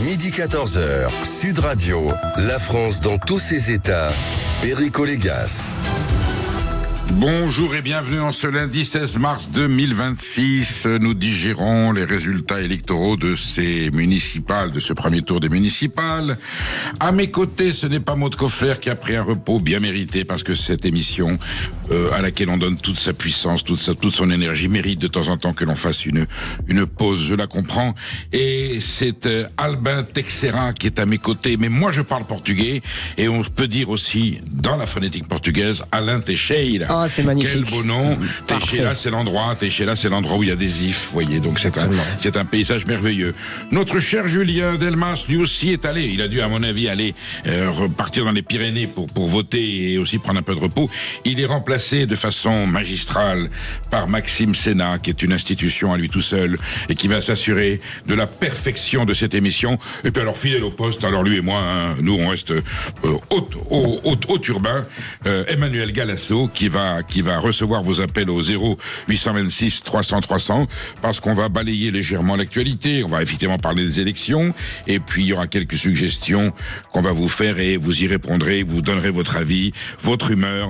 Midi 14h, Sud Radio, la France dans tous ses états, Perico Légas. Bonjour et bienvenue en ce lundi 16 mars 2026. Nous digérons les résultats électoraux de ces municipales, de ce premier tour des municipales. À mes côtés, ce n'est pas Maud Koffler qui a pris un repos bien mérité parce que cette émission à laquelle on donne toute sa puissance, toute son énergie mérite de temps en temps que l'on fasse une pause. Je la comprends. Et c'est Albin Teixeira qui est à mes côtés. Mais moi, je parle portugais et on peut dire aussi dans la phonétique portugaise Alain Teixeira. Ah, c'est magnifique. Quel beau nom. Teixeira, c'est l'endroit où il y a des ifs, vous voyez. Donc c'est un paysage merveilleux. Notre cher Julien Delmas, lui aussi est allé. Il a dû, à mon avis, aller repartir dans les Pyrénées pour voter et aussi prendre un peu de repos. Il est remplacé de façon magistrale par Maxime Sénat, qui est une institution à lui tout seul et qui va s'assurer de la perfection de cette émission. Et puis alors, fidèle au poste, alors lui et moi, nous on reste au turbin. Emmanuel Galasso qui va recevoir vos appels au 0826 300 300 parce qu'on va balayer légèrement l'actualité. On va effectivement parler des élections et puis il y aura quelques suggestions qu'on va vous faire et vous y répondrez, vous donnerez votre avis, votre humeur.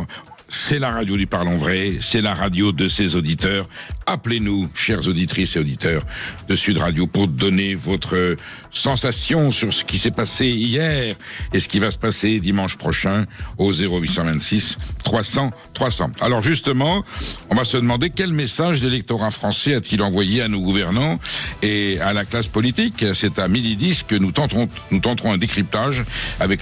C'est la radio du Parlons Vrai, c'est la radio de ses auditeurs. Appelez-nous, chères auditrices et auditeurs de Sud Radio, pour donner votre sensation sur ce qui s'est passé hier et ce qui va se passer dimanche prochain au 0826 300 300. Alors justement, on va se demander quel message l'électorat français a-t-il envoyé à nos gouvernants et à la classe politique. C'est à 12h10 que nous tenterons un décryptage avec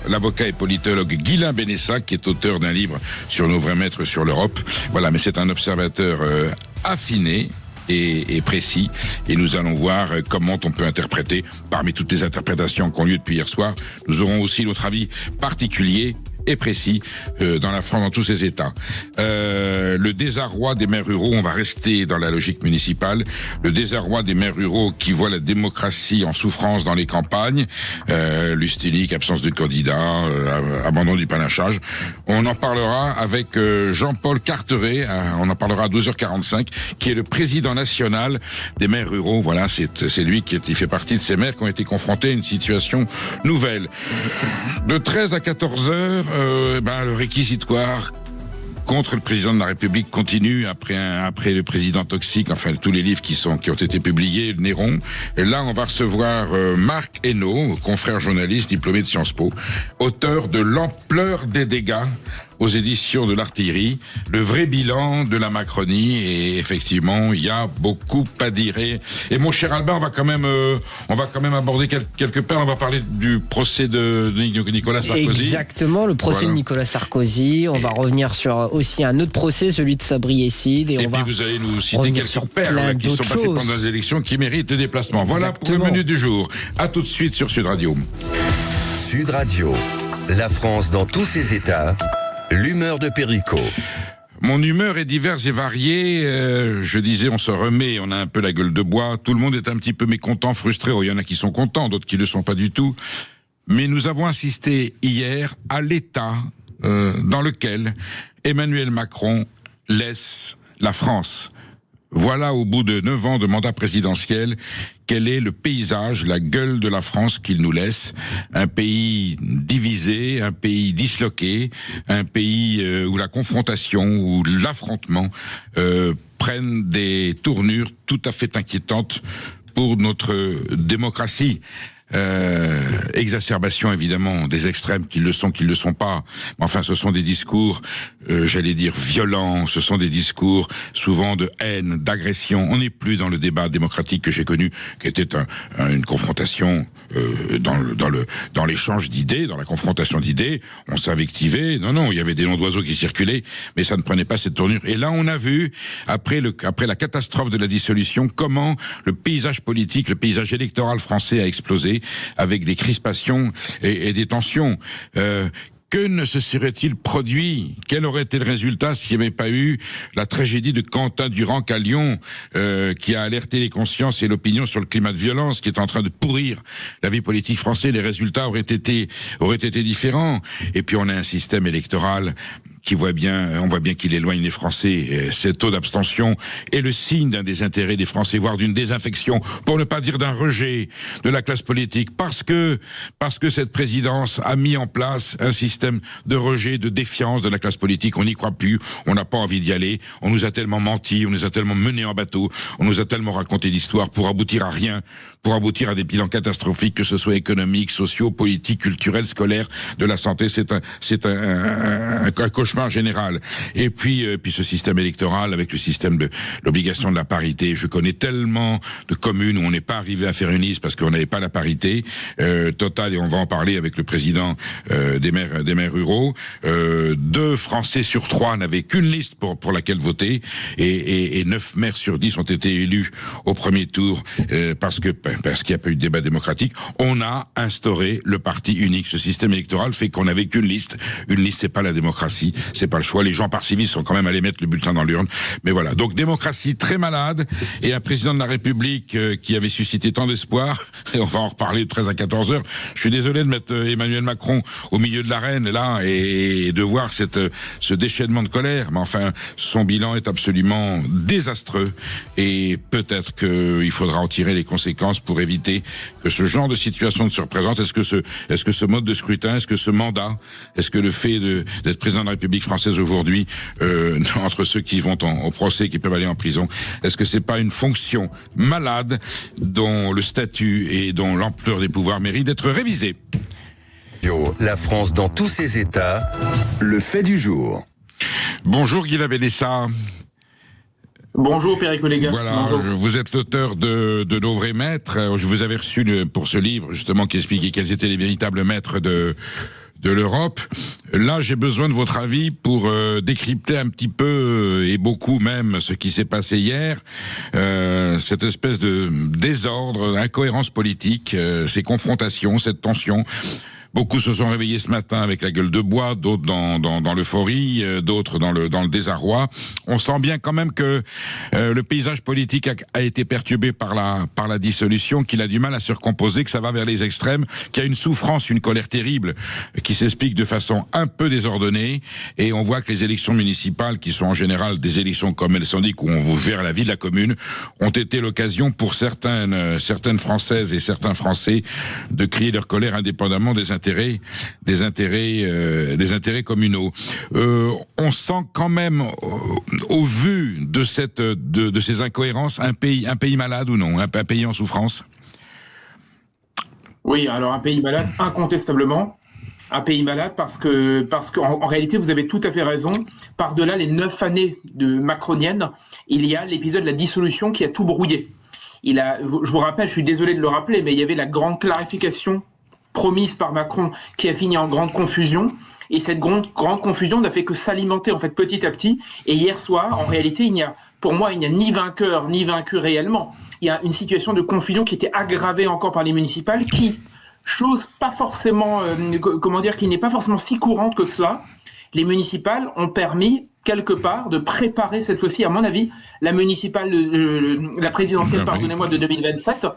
l'avocat et politologue Guylain Benessa, qui est auteur d'un livre sur nos vrais maîtres sur l'Europe. Voilà, mais c'est un observateur affiné et précis, et nous allons voir comment on peut interpréter, parmi toutes les interprétations qui ont lieu depuis hier soir, nous aurons aussi notre avis particulier et précis dans la France, dans tous ses états. Le désarroi des maires ruraux, on va rester dans la logique municipale, le désarroi des maires ruraux qui voient la démocratie en souffrance dans les campagnes, l'hystérique, absence de candidats, abandon du panachage. On en parlera avec Jean-Paul Carteret, on en parlera à 12h45, qui est le président national des maires ruraux. Voilà, c'est lui il fait partie de ces maires qui ont été confrontés à une situation nouvelle. De 13 à 14h, le réquisitoire contre le président de la République continue après le président toxique, enfin tous les livres qui ont été publiés, Néron. Et là, on va recevoir Marc Hainaut, confrère journaliste diplômé de Sciences Po, auteur de L'ampleur des dégâts aux éditions de l'Artillerie, le vrai bilan de la Macronie. Et effectivement, il y a beaucoup à dire. Et mon cher Albin, on va quand même aborder quelques perles. On va parler du procès de Nicolas Sarkozy. Exactement, le procès de Nicolas Sarkozy. On va revenir sur aussi un autre procès, celui de Sabri Esside. Et puis vous allez nous citer quelques perles qui sont passées pendant les élections qui méritent le déplacement. Voilà pour le menu du jour. À tout de suite sur Sud Radio. Sud Radio, la France dans tous ses états. L'humeur de Perico. Mon humeur est diverse et variée. Je disais, on se remet, on a un peu la gueule de bois. Tout le monde est un petit peu mécontent, frustré. Il y en a qui sont contents, d'autres qui ne le sont pas du tout. Mais nous avons assisté hier à l'état dans lequel Emmanuel Macron laisse la France. Voilà, au bout de 9 ans de mandat présidentiel, quel est le paysage, la gueule de la France qu'il nous laisse. Un pays divisé, un pays disloqué, un pays où la confrontation, où l'affrontement prennent des tournures tout à fait inquiétantes pour notre démocratie. Exacerbation évidemment des extrêmes, qu'ils le sont pas. Enfin, ce sont des discours, j'allais dire violents. Ce sont des discours souvent de haine, d'agression. On n'est plus dans le débat démocratique que j'ai connu, qui était une confrontation dans l'échange d'idées, dans la confrontation d'idées. On s'invectivait. Non, il y avait des noms d'oiseaux qui circulaient, mais ça ne prenait pas cette tournure. Et là, on a vu après la catastrophe de la dissolution, comment le paysage politique, le paysage électoral français a explosé, avec des crispations et des tensions. Que ne se serait-il produit? Quel aurait été le résultat s'il n'y avait pas eu la tragédie de Quentin Durand à Lyon, qui a alerté les consciences et l'opinion sur le climat de violence qui est en train de pourrir la vie politique française? Les résultats auraient été différents. Et puis on a un système électoral on voit bien qu'il éloigne les Français. Ce taux d'abstention est le signe d'un désintérêt des Français, voire d'une désinfection, pour ne pas dire d'un rejet de la classe politique, parce que cette présidence a mis en place un système de rejet, de défiance de la classe politique. On n'y croit plus, on n'a pas envie d'y aller, on nous a tellement menti, on nous a tellement menés en bateau, on nous a tellement raconté l'histoire pour aboutir à rien, pour aboutir à des bilans catastrophiques, que ce soit économiques, sociaux, politiques, culturels, scolaires, de la santé. C'est un cauchemar général. Et puis ce système électoral avec le système de l'obligation de la parité. Je connais tellement de communes où on n'est pas arrivé à faire une liste parce qu'on n'avait pas la parité totale, et on va en parler avec le président des maires ruraux. 2 Français sur 3 n'avaient qu'une liste pour laquelle voter, et 9 maires sur 10 ont été élus au premier tour parce qu'il n'y a pas eu de débat démocratique. On a instauré le parti unique. Ce système électoral fait qu'on n'avait qu'une liste. Une liste, c'est pas la démocratie, c'est pas le choix. Les gens par civisme sont quand même allés mettre le bulletin dans l'urne. Mais voilà. Donc démocratie très malade, et un président de la République qui avait suscité tant d'espoir. Et on va en reparler de 13 à 14 heures. Je suis désolé de mettre Emmanuel Macron au milieu de l'arène là et de voir ce déchaînement de colère. Mais enfin, son bilan est absolument désastreux, et peut-être qu'il faudra en tirer les conséquences pour éviter que ce genre de situation ne se représente. Est-ce que ce mode de scrutin, est-ce que ce mandat, est-ce que le fait d'être président de la République française aujourd'hui, entre ceux qui vont au procès, qui peuvent aller en prison, est-ce que c'est pas une fonction malade dont le statut et dont l'ampleur des pouvoirs méritent d'être révisés? La France dans tous ses états, le fait du jour. Bonjour Guy Labellessa. Bonjour Perico Légas. Voilà, bonjour. Vous êtes l'auteur de Nos vrais maîtres. Je vous avais reçu pour ce livre justement qui expliquait quels étaient les véritables maîtres de l'Europe. Là, j'ai besoin de votre avis pour décrypter un petit peu, et beaucoup même, ce qui s'est passé hier, cette espèce de désordre, d'incohérence politique, ces confrontations, cette tension. Beaucoup se sont réveillés ce matin avec la gueule de bois, d'autres dans l'euphorie, d'autres dans le désarroi. On sent bien quand même que le paysage politique a été perturbé par la dissolution, qu'il a du mal à se recomposer, que ça va vers les extrêmes, qu'il y a une souffrance, une colère terrible qui s'explique de façon un peu désordonnée. Et on voit que les élections municipales, qui sont en général des élections comme elles s'indiquent, où on vous gère la vie de la commune, ont été l'occasion pour certaines Françaises et certains Français de crier leur colère indépendamment des intérêts communaux. On sent quand même, au vu de ces incohérences, un pays malade ou non, un pays en souffrance? Oui, alors un pays malade, incontestablement. Un pays malade parce qu'en réalité, vous avez tout à fait raison. Par-delà les 9 années macroniennes, il y a l'épisode de la dissolution qui a tout brouillé. Je vous rappelle, je suis désolé de le rappeler, mais il y avait la grande clarification promise par Macron qui a fini en grande confusion, et cette grande confusion n'a fait que s'alimenter en fait petit à petit. Et hier soir, en réalité, pour moi, il n'y a ni vainqueur ni vaincu réellement. Il y a une situation de confusion qui était aggravée encore par les municipales, chose pas forcément, qui n'est pas forcément si courante que cela. Les municipales ont permis quelque part de préparer cette fois-ci, à mon avis, la présidentielle, pardonnez-moi, de 2027.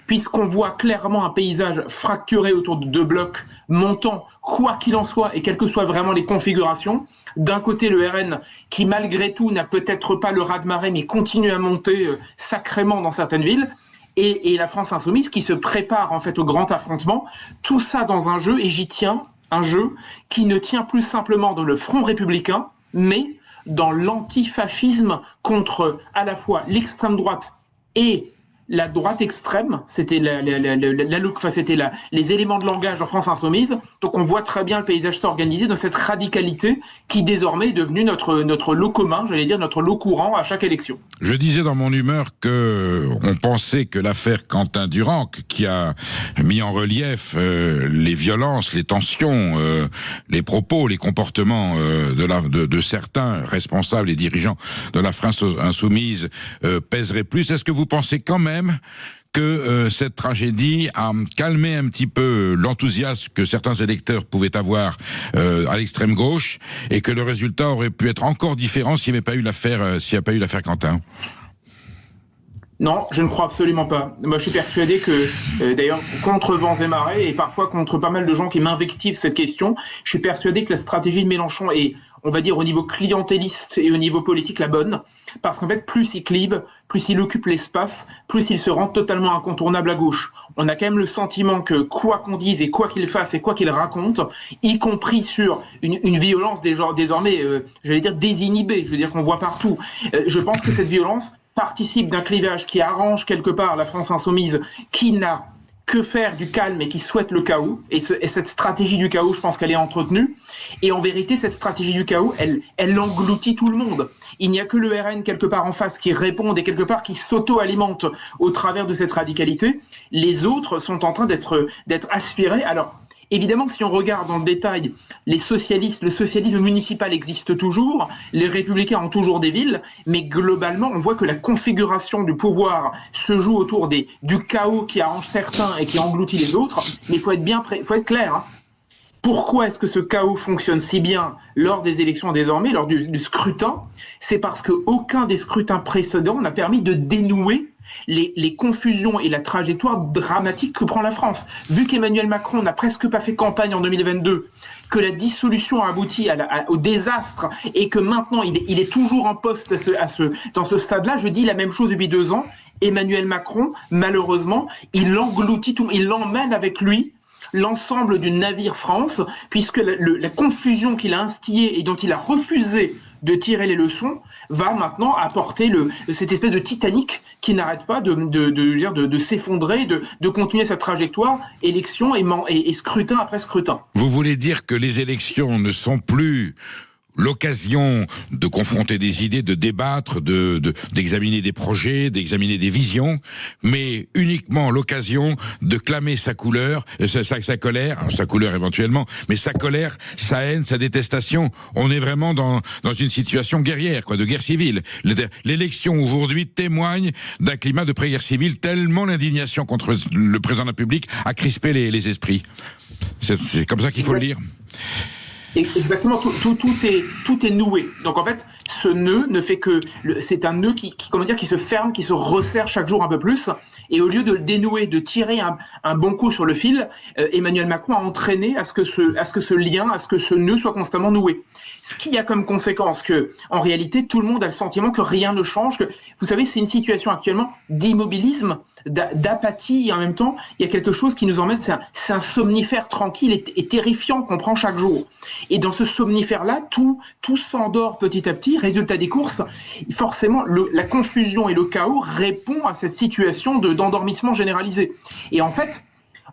Puisqu'on voit clairement un paysage fracturé autour de 2 blocs montants, quoi qu'il en soit, et quelles que soient vraiment les configurations. D'un côté, le RN, qui malgré tout n'a peut-être pas le raz-de-marée, mais continue à monter sacrément dans certaines villes, et la France insoumise qui se prépare en fait au grand affrontement. Tout ça dans un jeu, et j'y tiens, un jeu qui ne tient plus simplement dans le front républicain, mais dans l'antifascisme contre à la fois l'extrême droite et la droite extrême. C'était les éléments de langage en France insoumise. Donc on voit très bien le paysage s'organiser dans cette radicalité qui désormais est devenue notre lot commun, j'allais dire notre lot courant à chaque élection. Je disais dans mon humeur que on pensait que l'affaire Quentin Durand, qui a mis en relief les violences, les tensions, les propos, les comportements de certains responsables et dirigeants de la France insoumise pèserait plus. Est-ce que vous pensez quand même que cette tragédie a calmé un petit peu l'enthousiasme que certains électeurs pouvaient avoir à l'extrême gauche, et que le résultat aurait pu être encore différent s'il n'y avait pas eu l'affaire Quentin? Non, je ne crois absolument pas. Moi, je suis persuadé que, d'ailleurs, contre vents et marées, et parfois contre pas mal de gens qui m'invectivent cette question, je suis persuadé que la stratégie de Mélenchon est on va dire au niveau clientéliste et au niveau politique la bonne, parce qu'en fait plus il clive, plus il occupe l'espace, plus il se rend totalement incontournable à gauche. On a quand même le sentiment que quoi qu'on dise et quoi qu'il fasse et quoi qu'il raconte, y compris sur une violence désormais, j'allais dire désinhibée, je veux dire qu'on voit partout. Je pense que cette violence participe d'un clivage qui arrange quelque part la France insoumise, qui n'a que faire du calme et qui souhaite le chaos. Et cette stratégie du chaos, je pense qu'elle est entretenue. Et en vérité, cette stratégie du chaos, elle engloutit tout le monde. Il n'y a que le RN quelque part en face qui répond et quelque part qui s'auto-alimente au travers de cette radicalité. Les autres sont en train d'être aspirés. Alors, évidemment, si on regarde dans le détail, le socialisme municipal existe toujours, les républicains ont toujours des villes, mais globalement, on voit que la configuration du pouvoir se joue autour du chaos qui arrange certains et qui engloutit les autres. Mais il faut être clair. Hein. Pourquoi est-ce que ce chaos fonctionne si bien lors des élections désormais, lors du scrutin? C'est parce qu'aucun des scrutins précédents n'a permis de dénouer les confusions et la trajectoire dramatique que prend la France. Vu qu'Emmanuel Macron n'a presque pas fait campagne en 2022, que la dissolution a abouti au désastre et que maintenant il est toujours en poste dans ce stade-là, je dis la même chose depuis 2 ans. Emmanuel Macron, malheureusement, il engloutit tout, il l'emmène avec lui l'ensemble du navire France, puisque la confusion qu'il a instillée et dont il a refusé de tirer les leçons, va maintenant apporter cette espèce de Titanic qui n'arrête pas de s'effondrer, de continuer sa trajectoire, élection et scrutin après scrutin. Vous voulez dire que les élections ne sont plus l'occasion de confronter des idées, de débattre, d'examiner des projets, d'examiner des visions, mais uniquement l'occasion de clamer sa couleur, sa colère, alors sa couleur éventuellement, mais sa colère, sa haine, sa détestation. On est vraiment dans une situation guerrière, de guerre civile. L'élection aujourd'hui témoigne d'un climat de pré-guerre civile, tellement l'indignation contre le président de la République a crispé les esprits. C'est comme ça qu'il faut le lire. Exactement, tout est noué. Donc en fait, ce nœud ne fait que c'est un nœud qui se ferme, qui se resserre chaque jour un peu plus. Et au lieu de le dénouer, de tirer un bon coup sur le fil, Emmanuel Macron a entraîné à ce que ce nœud soit constamment noué. Ce qui a comme conséquence que, en réalité, tout le monde a le sentiment que rien ne change. Que, vous savez, c'est une situation actuellement d'immobilisme, d'apathie, et en même temps, il y a quelque chose qui nous emmène, c'est un somnifère tranquille et terrifiant qu'on prend chaque jour. Et dans ce somnifère-là, tout s'endort petit à petit. Résultat des courses, forcément, la confusion et le chaos répond à cette situation d'endormissement généralisé. Et en fait,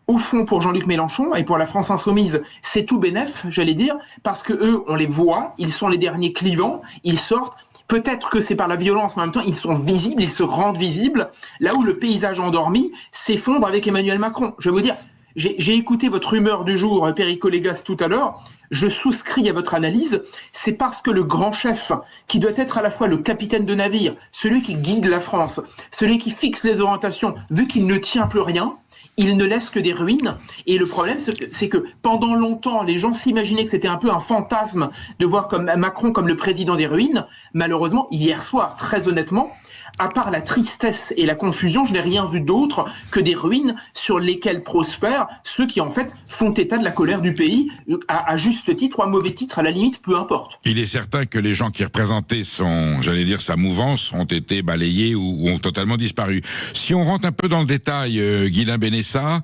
au fond, pour Jean-Luc Mélenchon et pour la France insoumise, c'est tout bénef, j'allais dire, parce que eux, on les voit, ils sont les derniers clivants, ils sortent. Peut-être que c'est par la violence, mais en même temps, ils sont visibles, ils se rendent visibles, là où le paysage endormi s'effondre avec Emmanuel Macron. Je vais vous dire, j'ai écouté votre humeur du jour, Perico Légas, tout à l'heure. Je souscris à votre analyse. C'est parce que le grand chef, qui doit être à la fois le capitaine de navire, celui qui guide la France, celui qui fixe les orientations, vu qu'il ne tient plus rien, il ne laisse que des ruines. Et le problème, c'est que pendant longtemps, les gens s'imaginaient que c'était un peu un fantasme de voir Macron comme le président des ruines. Malheureusement, hier soir, très honnêtement, à part la tristesse et la confusion, je n'ai rien vu d'autre que des ruines sur lesquelles prospèrent ceux qui, en fait, font état de la colère du pays, à juste titre ou à mauvais titre, à la limite, peu importe. Il est certain que les gens qui représentaient sa mouvance ont été balayés ou ont totalement disparu. Si on rentre un peu dans le détail, Guilain Benessa,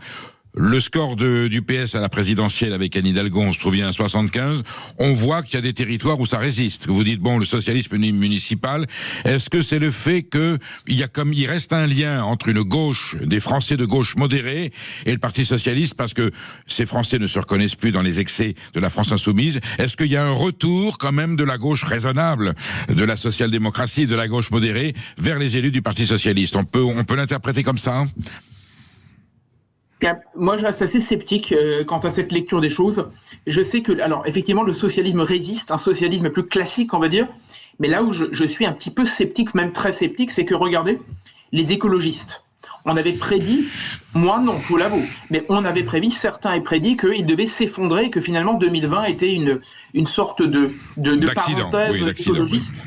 le score du PS à la présidentielle avec Anne Hidalgo, on se souvient à 75, on voit qu'il y a des territoires où ça résiste. Vous dites, bon, le socialisme municipal, est-ce que c'est le fait il reste un lien entre une gauche, des Français de gauche modérés et le Parti socialiste, parce que ces Français ne se reconnaissent plus dans les excès de la France insoumise? Est-ce qu'il y a un retour quand même de la gauche raisonnable, de la social-démocratie, de la gauche modérée, vers les élus du Parti socialiste? On peut l'interpréter comme ça, hein? Moi, je reste assez sceptique quant à cette lecture des choses. Je sais que, alors, effectivement, le socialisme résiste, un socialisme plus classique, on va dire. Mais là où je suis un petit peu sceptique, même très sceptique, c'est que, regardez, les écologistes, on avait prédit, moi non, je vous l'avoue, mais on avait prédit, certains avaient prédit qu'ils devaient s'effondrer et que finalement 2020 était une sorte de parenthèse écologiste.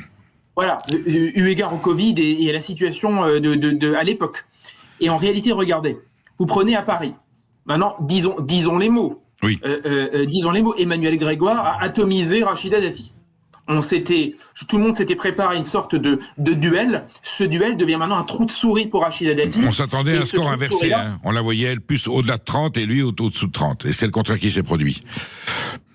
Voilà, eu égard au Covid et à la situation à l'époque. Et en réalité, regardez. Vous prenez à Paris. Maintenant, disons les mots. Oui. Disons les mots. Emmanuel Grégoire a atomisé Rachida Dati. tout le monde s'était préparé à une sorte de duel. Ce duel devient maintenant un trou de souris pour Rachida Dati. On s'attendait à un score inversé. On la voyait, elle, plus au-delà de 30 et lui au-dessous de 30. Et c'est le contraire qui s'est produit.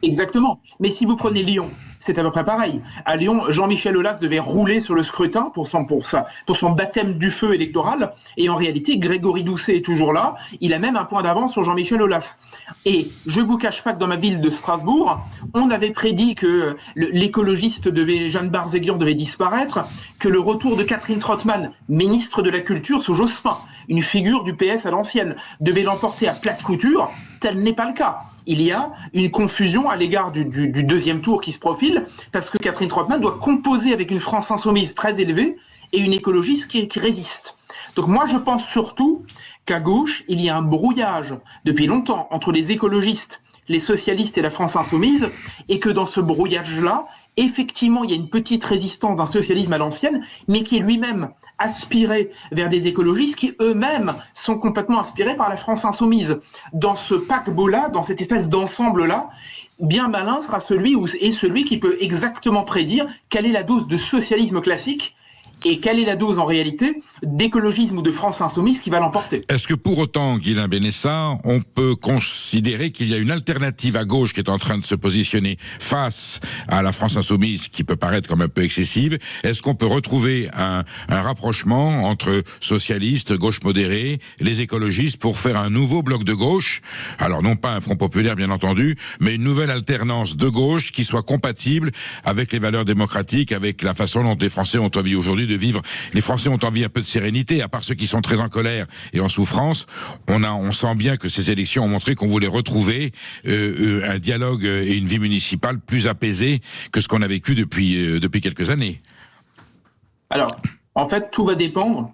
Exactement. Mais si vous prenez Lyon, c'est à peu près pareil. À Lyon, Jean-Michel Aulas devait rouler sur le scrutin pour son baptême du feu électoral. Et en réalité, Grégory Doucet est toujours là. Il a même un point d'avance sur Jean-Michel Aulas. Et je vous cache pas que dans ma ville de Strasbourg, on avait prédit que l'écologiste Jeanne Barzéguian devait disparaître, que le retour de Catherine Trottmann, ministre de la Culture sous Jospin, une figure du PS à l'ancienne, devait l'emporter à plate couture. Tel n'est pas le cas. Il y a une confusion à l'égard du deuxième tour qui se profile, parce que Catherine Trottmann doit composer avec une France insoumise très élevée et une écologiste qui résiste. Donc moi, je pense surtout qu'à gauche, il y a un brouillage depuis longtemps entre les écologistes, les socialistes et la France insoumise, et que dans ce brouillage-là, effectivement, il y a une petite résistance d'un socialisme à l'ancienne, mais qui est lui-même aspiré vers des écologistes qui eux-mêmes sont complètement inspirés par la France insoumise. Dans ce paquebot-là, dans cette espèce d'ensemble-là, bien malin sera celui qui peut exactement prédire quelle est la dose de socialisme classique et quelle est la dose en réalité d'écologisme ou de France insoumise qui va l'emporter. Est-ce que pour autant, Guilain Benessa, on peut considérer qu'il y a une alternative à gauche qui est en train de se positionner face à la France insoumise qui peut paraître comme un peu excessive? Est-ce qu'on peut retrouver un rapprochement entre socialistes, gauche modérée, les écologistes pour faire un nouveau bloc de gauche? Alors non pas un Front populaire bien entendu, mais une nouvelle alternance de gauche qui soit compatible avec les valeurs démocratiques, avec la façon dont les Français ont envie aujourd'hui de vivre. Les Français ont envie un peu de sérénité, à part ceux qui sont très en colère et en souffrance. On sent bien que ces élections ont montré qu'on voulait retrouver un dialogue et une vie municipale plus apaisée que ce qu'on a vécu depuis quelques années. Alors, en fait, tout va dépendre.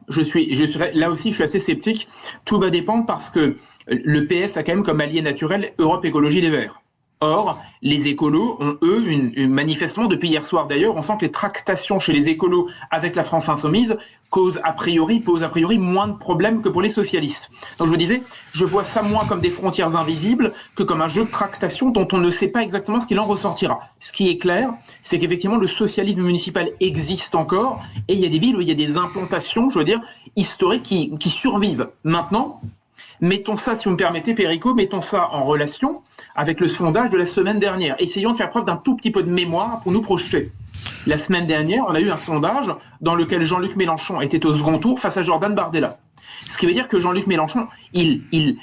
Là aussi, je suis assez sceptique. Tout va dépendre parce que le PS a quand même comme allié naturel Europe Écologie Les Verts. Or, les écolos ont, eux, manifestement, depuis hier soir d'ailleurs, on sent que les tractations chez les écolos avec la France insoumise posent a priori moins de problèmes que pour les socialistes. Donc je vous disais, je vois ça moins comme des frontières invisibles que comme un jeu de tractation dont on ne sait pas exactement ce qu'il en ressortira. Ce qui est clair, c'est qu'effectivement le socialisme municipal existe encore et il y a des villes où il y a des implantations, je veux dire, historiques qui survivent. Maintenant, mettons ça, si vous me permettez, Perico, mettons ça en relation avec le sondage de la semaine dernière. Essayons de faire preuve d'un tout petit peu de mémoire pour nous projeter. La semaine dernière, on a eu un sondage dans lequel Jean-Luc Mélenchon était au second tour face à Jordan Bardella. Ce qui veut dire que Jean-Luc Mélenchon, il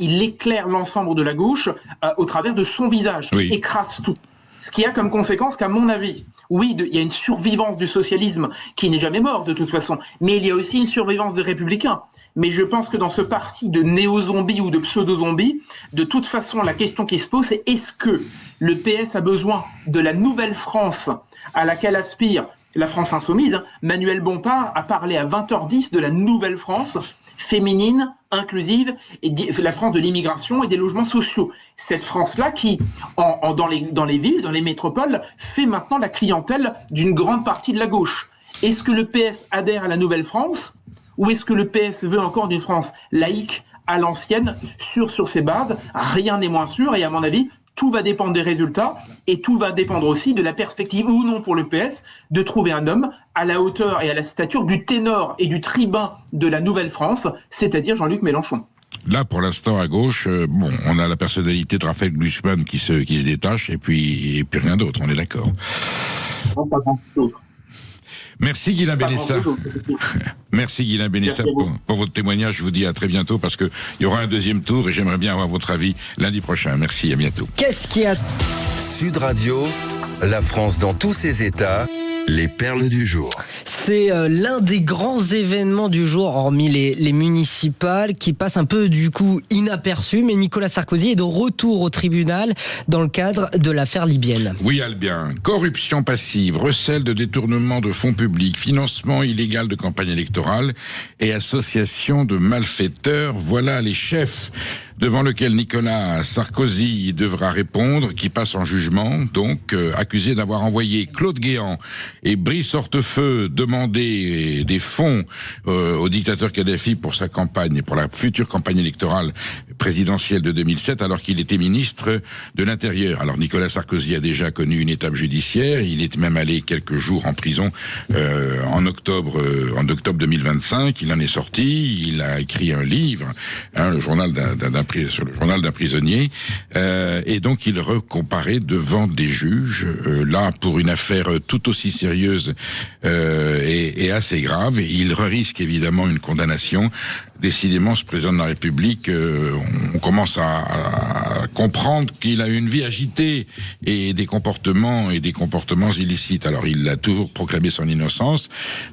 éclaire l'ensemble de la gauche au travers de son visage, écrase tout. Ce qui a comme conséquence qu'à mon avis, oui, il y a une survivance du socialisme qui n'est jamais mort de toute façon, mais il y a aussi une survivance des républicains. Mais je pense que dans ce parti de néo-zombies ou de pseudo-zombies, de toute façon, la question qui se pose, c'est est-ce que le PS a besoin de la nouvelle France à laquelle aspire la France insoumise? Manuel Bompard a parlé à 20h10 de la nouvelle France féminine, inclusive, et la France de l'immigration et des logements sociaux. Cette France-là qui, dans les villes, dans les métropoles, fait maintenant la clientèle d'une grande partie de la gauche. Est-ce que le PS adhère à la nouvelle France ? Ou est-ce que le PS veut encore d'une France laïque, à l'ancienne, sur ses bases? Rien n'est moins sûr et à mon avis, tout va dépendre des résultats et tout va dépendre aussi de la perspective ou non pour le PS de trouver un homme à la hauteur et à la stature du ténor et du tribun de la Nouvelle-France, c'est-à-dire Jean-Luc Mélenchon. Là, pour l'instant, à gauche, on a la personnalité de Raphaël Glucksmann qui se détache et puis rien d'autre, on est d'accord. Non, pas grand-chose. Merci Guilain Benessa. Merci Guilain Benessa pour votre témoignage. Je vous dis à très bientôt parce que il y aura un deuxième tour et j'aimerais bien avoir votre avis lundi prochain. Merci, à bientôt. Qu'est-ce qu'il y a? Sud Radio, la France dans tous ses états. Les perles du jour. C'est l'un des grands événements du jour, hormis les municipales, qui passe un peu du coup inaperçu. Mais Nicolas Sarkozy est de retour au tribunal dans le cadre de l'affaire libyenne. Oui, Albien. Corruption passive, recel de détournement de fonds publics, financement illégal de campagne électorale et association de malfaiteurs. Voilà les chefs devant lequel Nicolas Sarkozy devra répondre, qui passe en jugement, donc accusé d'avoir envoyé Claude Guéant et Brice Hortefeux demander des fonds au dictateur Kadhafi pour sa campagne, pour la future campagne électorale présidentielle de 2007, alors qu'il était ministre de l'Intérieur. Alors Nicolas Sarkozy a déjà connu une étape judiciaire, il est même allé quelques jours en prison en octobre 2025, il en est sorti, il a écrit un livre, le journal sur le journal d'un prisonnier, et donc il recomparaît devant des juges, là pour une affaire tout aussi sérieuse et assez grave. Il risque évidemment une condamnation. Décidément, ce président de la République, on commence à comprendre qu'il a une vie agitée et des comportements illicites. Alors, il a toujours proclamé son innocence.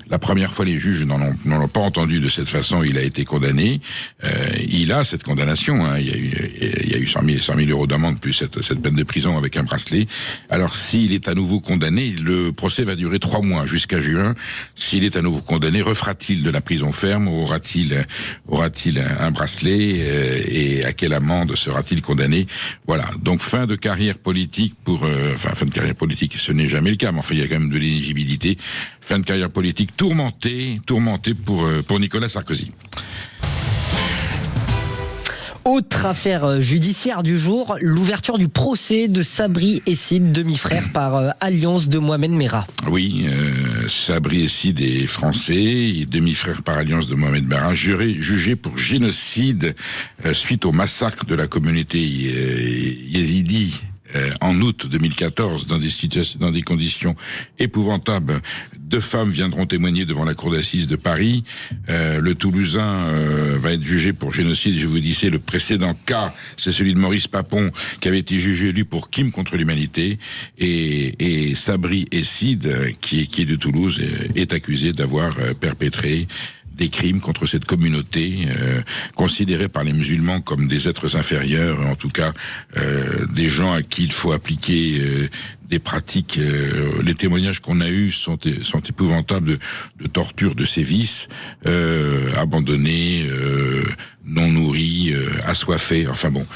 La première fois, les juges n'en l'ont pas entendu de cette façon. Il a été condamné. Il a cette condamnation. Hein. Il y a eu 100 000 euros d'amende plus cette peine de prison avec un bracelet. Alors, s'il est à nouveau condamné, le procès va durer 3 mois jusqu'à juin. S'il est à nouveau condamné, refera-t-il de la prison ferme ou aura-t-il un bracelet et à quelle amende sera-t-il condamné? Voilà. Donc fin de carrière politique fin de carrière politique, ce n'est jamais le cas, mais enfin il y a quand même de l'éligibilité. Fin de carrière politique tourmentée pour Nicolas Sarkozy. Autre affaire judiciaire du jour, l'ouverture du procès de Sabri Essid, demi-frère par alliance de Mohamed Merah. Oui, Sabri Essid est français, demi-frère par alliance de Mohamed Merah, jugé pour génocide suite au massacre de la communauté yézidi en août 2014 dans des conditions épouvantables. 2 femmes viendront témoigner devant la cour d'assises de Paris. Le Toulousain va être jugé pour génocide. Je vous dis, c'est le précédent cas, c'est celui de Maurice Papon qui avait été jugé lui pour crime contre l'humanité. Et Sabri Essid, qui est de Toulouse, est accusé d'avoir perpétré des crimes contre cette communauté, considérée par les musulmans comme des êtres inférieurs, en tout cas des gens à qui il faut appliquer des pratiques. Les témoignages qu'on a eus sont épouvantables de torture, de sévices, abandonnés, non nourris, assoiffés. Enfin bon,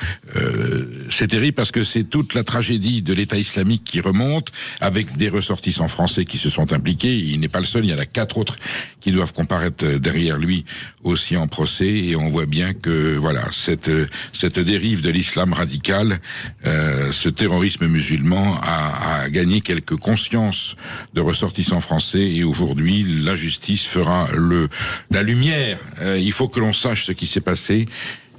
c'est terrible parce que c'est toute la tragédie de l'État islamique qui remonte, avec des ressortissants français qui se sont impliqués. Il n'est pas le seul, il y en a 4 autres qui doivent comparaître derrière lui aussi en procès, et on voit bien que voilà, cette dérive de l'islam radical, ce terrorisme musulman a gagné quelques consciences de ressortissants français, et aujourd'hui la justice fera la lumière. Il faut que l'on sache ce qui s'est passé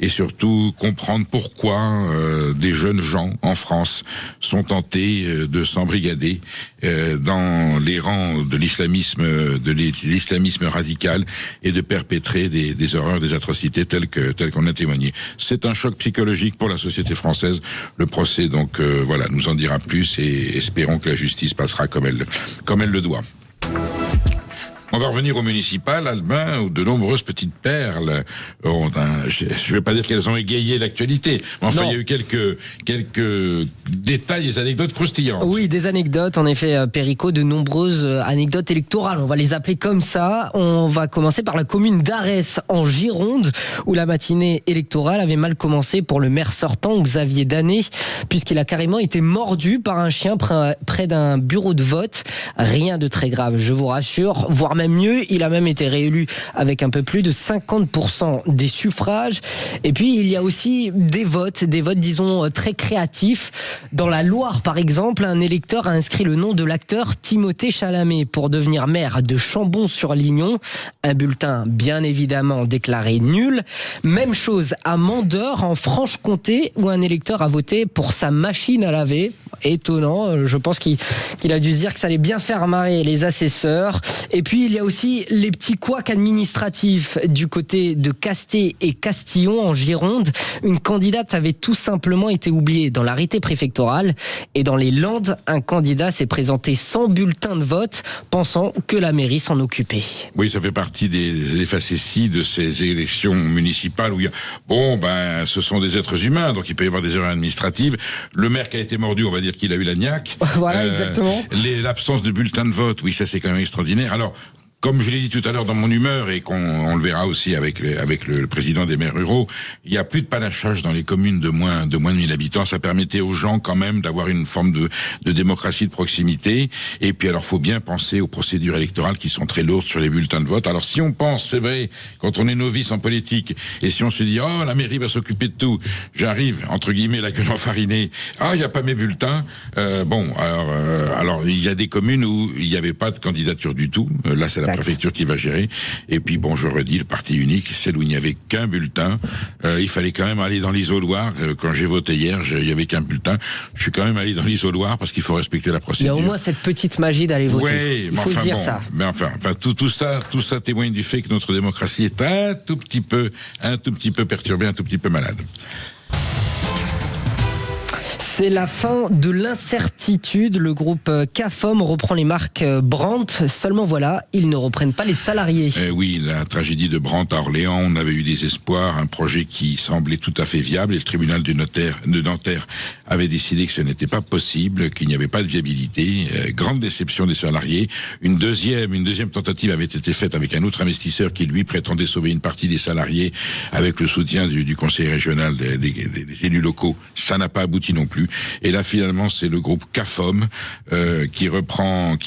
et surtout comprendre pourquoi des jeunes gens en France sont tentés de s'embrigader dans les rangs de l'islamisme radical et de perpétrer des horreurs, des atrocités telles qu'on a témoigné. C'est un choc psychologique pour la société française. Le procès donc nous en dira plus, et espérons que la justice passera comme elle le doit. On va revenir au municipal, Albin, où de nombreuses petites perles je ne vais pas dire qu'elles ont égayé l'actualité, mais enfin, il y a eu quelques détails et anecdotes croustillantes. Oui, des anecdotes, en effet, Perico, de nombreuses anecdotes électorales, on va les appeler comme ça. On va commencer par la commune d'Arès, en Gironde, où la matinée électorale avait mal commencé pour le maire sortant, Xavier Danet, puisqu'il a carrément été mordu par un chien près d'un bureau de vote. Rien de très grave, je vous rassure, voire même mieux, il a même été réélu avec un peu plus de 50% des suffrages. Et puis il y a aussi des votes disons très créatifs. Dans la Loire par exemple, un électeur a inscrit le nom de l'acteur Timothée Chalamet pour devenir maire de Chambon-sur-Lignon. Un bulletin bien évidemment déclaré nul. Même chose à Mandeure en Franche-Comté, où un électeur a voté pour sa machine à laver. Étonnant, je pense qu'il a dû se dire que ça allait bien faire marrer les assesseurs. Et puis il y a aussi les petits couacs administratifs du côté de Casté et Castillon en Gironde. Une candidate avait tout simplement été oubliée dans l'arrêté préfectoral, et dans les Landes, un candidat s'est présenté sans bulletin de vote, pensant que la mairie s'en occupait. Oui, ça fait partie des facéties de ces élections municipales où il y a, ce sont des êtres humains, donc il peut y avoir des erreurs administratives. Le maire qui a été mordu, on va dire qu'il a eu la niaque. Voilà, exactement. L'absence de bulletin de vote, oui, ça c'est quand même extraordinaire. Alors, Comme je l'ai dit tout à l'heure dans mon humeur et qu'on le verra aussi avec le président des maires ruraux, il y a plus de panachage dans les communes de moins de 1000 habitants. Ça permettait aux gens quand même d'avoir une forme de démocratie de proximité. Et puis alors, faut bien penser aux procédures électorales qui sont très lourdes sur les bulletins de vote. Alors si on pense, c'est vrai, quand on est novice en politique, et si on se dit la mairie va s'occuper de tout, j'arrive entre guillemets la gueule enfarinée, il n'y a pas mes bulletins. Alors il y a des communes où il n'y avait pas de candidature du tout. Là, c'est la préfecture qui va gérer. Et puis je redis, le parti unique, celle où il n'y avait qu'un bulletin. Il fallait quand même aller dans l'isoloir. Quand j'ai voté hier, il y avait qu'un bulletin. Je suis quand même allé dans l'isoloir parce qu'il faut respecter la procédure. Il y a au moins cette petite magie d'aller voter. Oui, il faut se dire ça. Mais tout ça témoigne du fait que notre démocratie est un tout petit peu perturbée, un tout petit peu malade. C'est la fin de l'incertitude. Le groupe CAFOM reprend les marques Brandt. Seulement voilà, ils ne reprennent pas les salariés. Oui, la tragédie de Brandt à Orléans, on avait eu des espoirs, un projet qui semblait tout à fait viable et le tribunal de Nanterre avait décidé que ce n'était pas possible, qu'il n'y avait pas de viabilité. Grande déception des salariés. Une deuxième tentative avait été faite avec un autre investisseur qui lui prétendait sauver une partie des salariés avec le soutien du conseil régional des élus locaux. Ça n'a pas abouti non plus. Et là, finalement, c'est le groupe CAFOM qui reprend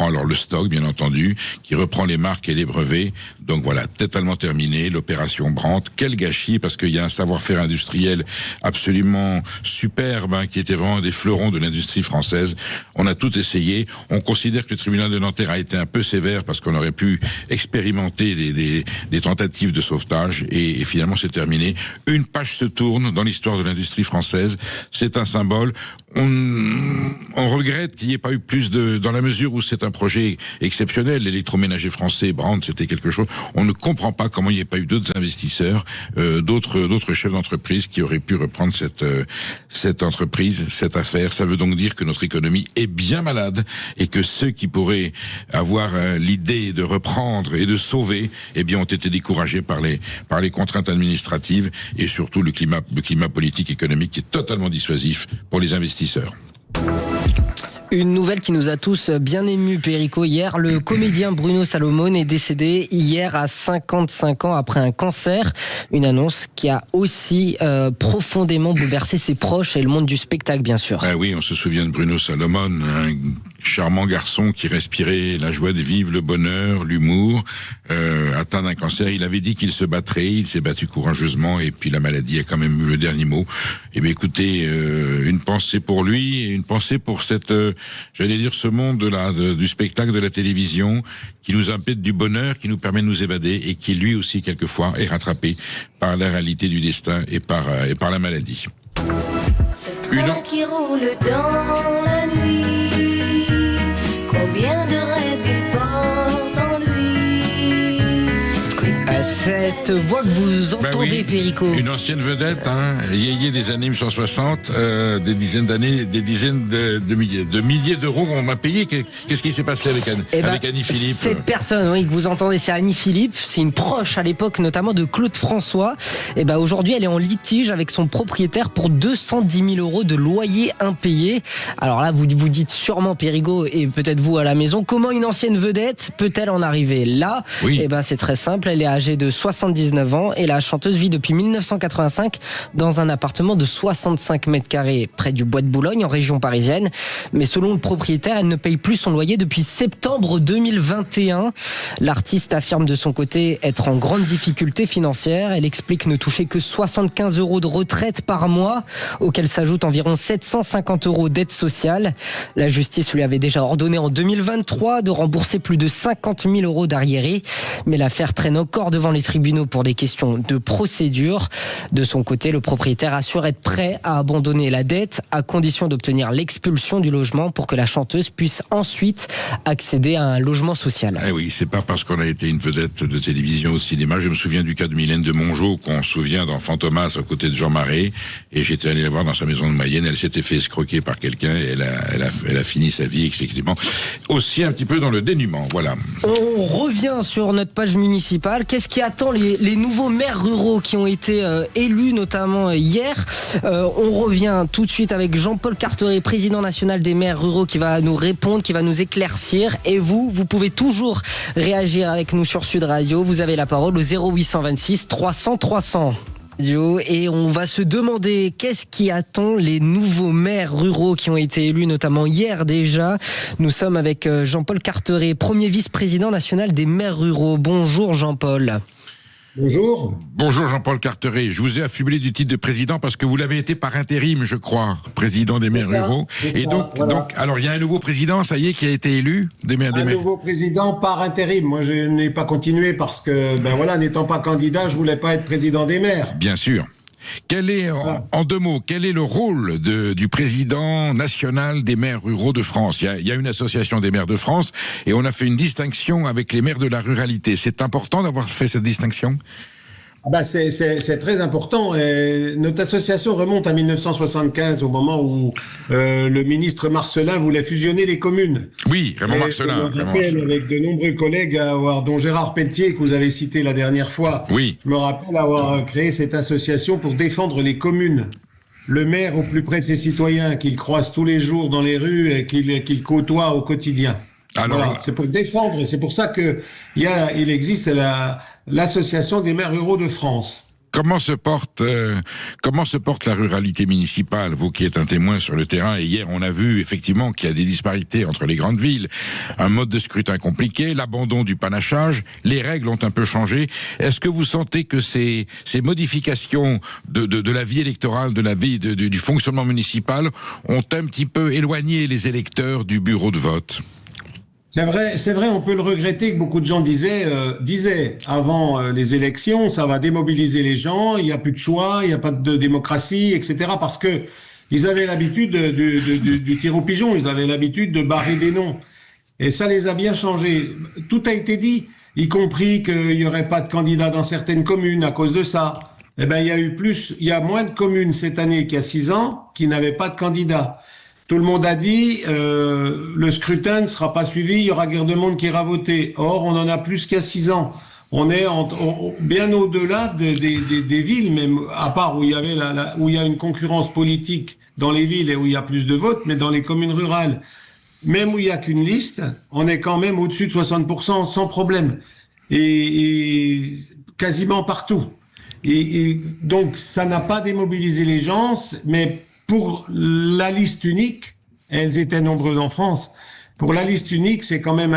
alors le stock, bien entendu, qui reprend les marques et les brevets. Donc voilà, totalement terminé, l'opération Brandt. Quel gâchis, parce qu'il y a un savoir-faire industriel absolument superbe, qui était vraiment des fleurons de l'industrie française. On a tout essayé. On considère que le tribunal de Nanterre a été un peu sévère parce qu'on aurait pu expérimenter des tentatives de sauvetage et finalement c'est terminé. Une page se tourne dans l'histoire de l'industrie française. C'est un symbole. On regrette qu'il n'y ait pas eu plus dans la mesure où c'est un projet exceptionnel. L'électroménager français, Brandt, c'était quelque chose. On ne comprend pas comment il n'y ait pas eu d'autres investisseurs, d'autres chefs d'entreprise qui auraient pu reprendre cette entreprise, cette affaire. Ça veut donc dire que notre économie est bien malade et que ceux qui pourraient avoir l'idée de reprendre et de sauver, ont été découragés par les contraintes administratives et surtout le climat politique économique qui est totalement dissuasif pour les investisseurs. Une nouvelle qui nous a tous bien émus, Perico. Hier, le comédien Bruno Salomon est décédé hier à 55 ans après un cancer. Une annonce qui a aussi profondément bouleversé ses proches et le monde du spectacle, bien sûr. Ah oui, on se souvient de Bruno Salomon, un charmant garçon qui respirait la joie de vivre, le bonheur, l'humour, atteint d'un cancer. Il avait dit qu'il se battrait, il s'est battu courageusement et puis la maladie a quand même eu le dernier mot. Eh bien écoutez, une pensée pour lui et une pensée pour ce monde du spectacle, de la télévision, qui nous impède du bonheur, qui nous permet de nous évader et qui lui aussi quelquefois est rattrapé par la réalité du destin et par la maladie. Ce train qui roule dans la nuit, combien de rêves il porte en lui. Cette voix que vous entendez, Perico. Une ancienne vedette, yéyé des années 1960, des dizaines d'années, des dizaines de milliers d'euros qu'on m'a payé. Qu'est-ce qui s'est passé avec Annie Philippe? Cette personne, oui, que vous entendez, c'est Annie Philippe. C'est une proche à l'époque, notamment de Claude François. Aujourd'hui, elle est en litige avec son propriétaire pour 210 000 euros de loyer impayé. Alors là, vous dites sûrement, Perico, et peut-être vous à la maison, comment une ancienne vedette peut-elle en arriver là? Oui. C'est très simple. Elle est âgée de 79 ans et la chanteuse vit depuis 1985 dans un appartement de 65 mètres carrés près du Bois de Boulogne en région parisienne. Mais selon le propriétaire, elle ne paye plus son loyer depuis septembre 2021. L'artiste affirme de son côté être en grande difficulté financière. Elle explique ne toucher que 75 euros de retraite par mois, auxquels s'ajoutent environ 750 euros d'aide sociale. La justice lui avait déjà ordonné en 2023 de rembourser plus de 50 000 euros d'arriérés. Mais l'affaire traîne encore devant les tribunaux pour des questions de procédure. De son côté, le propriétaire assure être prêt à abandonner la dette à condition d'obtenir l'expulsion du logement pour que la chanteuse puisse ensuite accéder à un logement social. Eh oui, c'est pas parce qu'on a été une vedette de télévision au cinéma. Je me souviens du cas de Mylène de Mongeau qu'on se souvient dans Fantomas à côté de Jean Marais, et j'étais allé la voir dans sa maison de Mayenne. Elle s'était fait escroquer par quelqu'un et elle a fini sa vie effectivement aussi un petit peu dans le dénuement. Voilà. On revient sur notre page municipale. Qu'est-ce qui attend les nouveaux maires ruraux qui ont été élus, notamment hier. On revient tout de suite avec Jean-Paul Carteret, président national des maires ruraux, qui va nous répondre, qui va nous éclaircir. Et vous pouvez toujours réagir avec nous sur Sud Radio. Vous avez la parole au 0826 300 300. Et on va se demander qu'est-ce qui attend les nouveaux maires ruraux qui ont été élus, notamment hier déjà. Nous sommes avec Jean-Paul Carteret, premier vice-président national des maires ruraux. Bonjour Jean-Paul. Bonjour. Bonjour Jean-Paul Carteret. Je vous ai affublé du titre de président parce que vous l'avez été par intérim, je crois, président des maires ruraux. Et donc, alors il y a un nouveau président, ça y est, qui a été élu des maires. Un nouveau président par intérim. Moi, je n'ai pas continué parce que, n'étant pas candidat, je voulais pas être président des maires. Bien sûr. Quel est, en 2 mots, quel est le rôle du président national des maires ruraux de France ? Il y a une association des maires de France et on a fait une distinction avec les maires de la ruralité. C'est important d'avoir fait cette distinction ? C'est très important. Et notre association remonte à 1975, au moment où le ministre Marcellin voulait fusionner les communes. Oui, Raymond Marcellin. Je me rappelle, avec de nombreux collègues, dont Gérard Pelletier, que vous avez cité la dernière fois. Oui. Je me rappelle avoir créé cette association pour défendre les communes. Le maire au plus près de ses citoyens, qu'il croise tous les jours dans les rues et qu'il côtoie au quotidien. Alors, voilà, c'est pour défendre, et c'est pour ça que il existe l'association des maires ruraux de France. Comment se porte la ruralité municipale, vous qui êtes un témoin sur le terrain? Et hier, on a vu effectivement qu'il y a des disparités entre les grandes villes, un mode de scrutin compliqué, l'abandon du panachage, les règles ont un peu changé. Est-ce que vous sentez que ces modifications de la vie électorale, de la vie du fonctionnement municipal, ont un petit peu éloigné les électeurs du bureau de vote? C'est vrai, on peut le regretter que beaucoup de gens disaient avant les élections, ça va démobiliser les gens, il n'y a plus de choix, il n'y a pas de démocratie, etc. Parce que ils avaient l'habitude du tir au pigeon, ils avaient l'habitude de barrer des noms. Et ça les a bien changés. Tout a été dit, y compris qu'il n'y aurait pas de candidats dans certaines communes à cause de ça. Eh ben, il y a moins de communes cette année qu'il y a 6 ans qui n'avaient pas de candidats. Tout le monde a dit le scrutin ne sera pas suivi, il y aura guère de monde qui ira voter. Or, on en a plus qu'il y a 6 ans. On est bien au-delà des villes, même à part où il y a une concurrence politique dans les villes et où il y a plus de votes, mais dans les communes rurales, même où il n'y a qu'une liste, on est quand même au-dessus de 60% sans problème. Et quasiment partout. Et donc, ça n'a pas démobilisé les gens, mais pour la liste unique, elles étaient nombreuses en France. Pour la liste unique, c'est quand même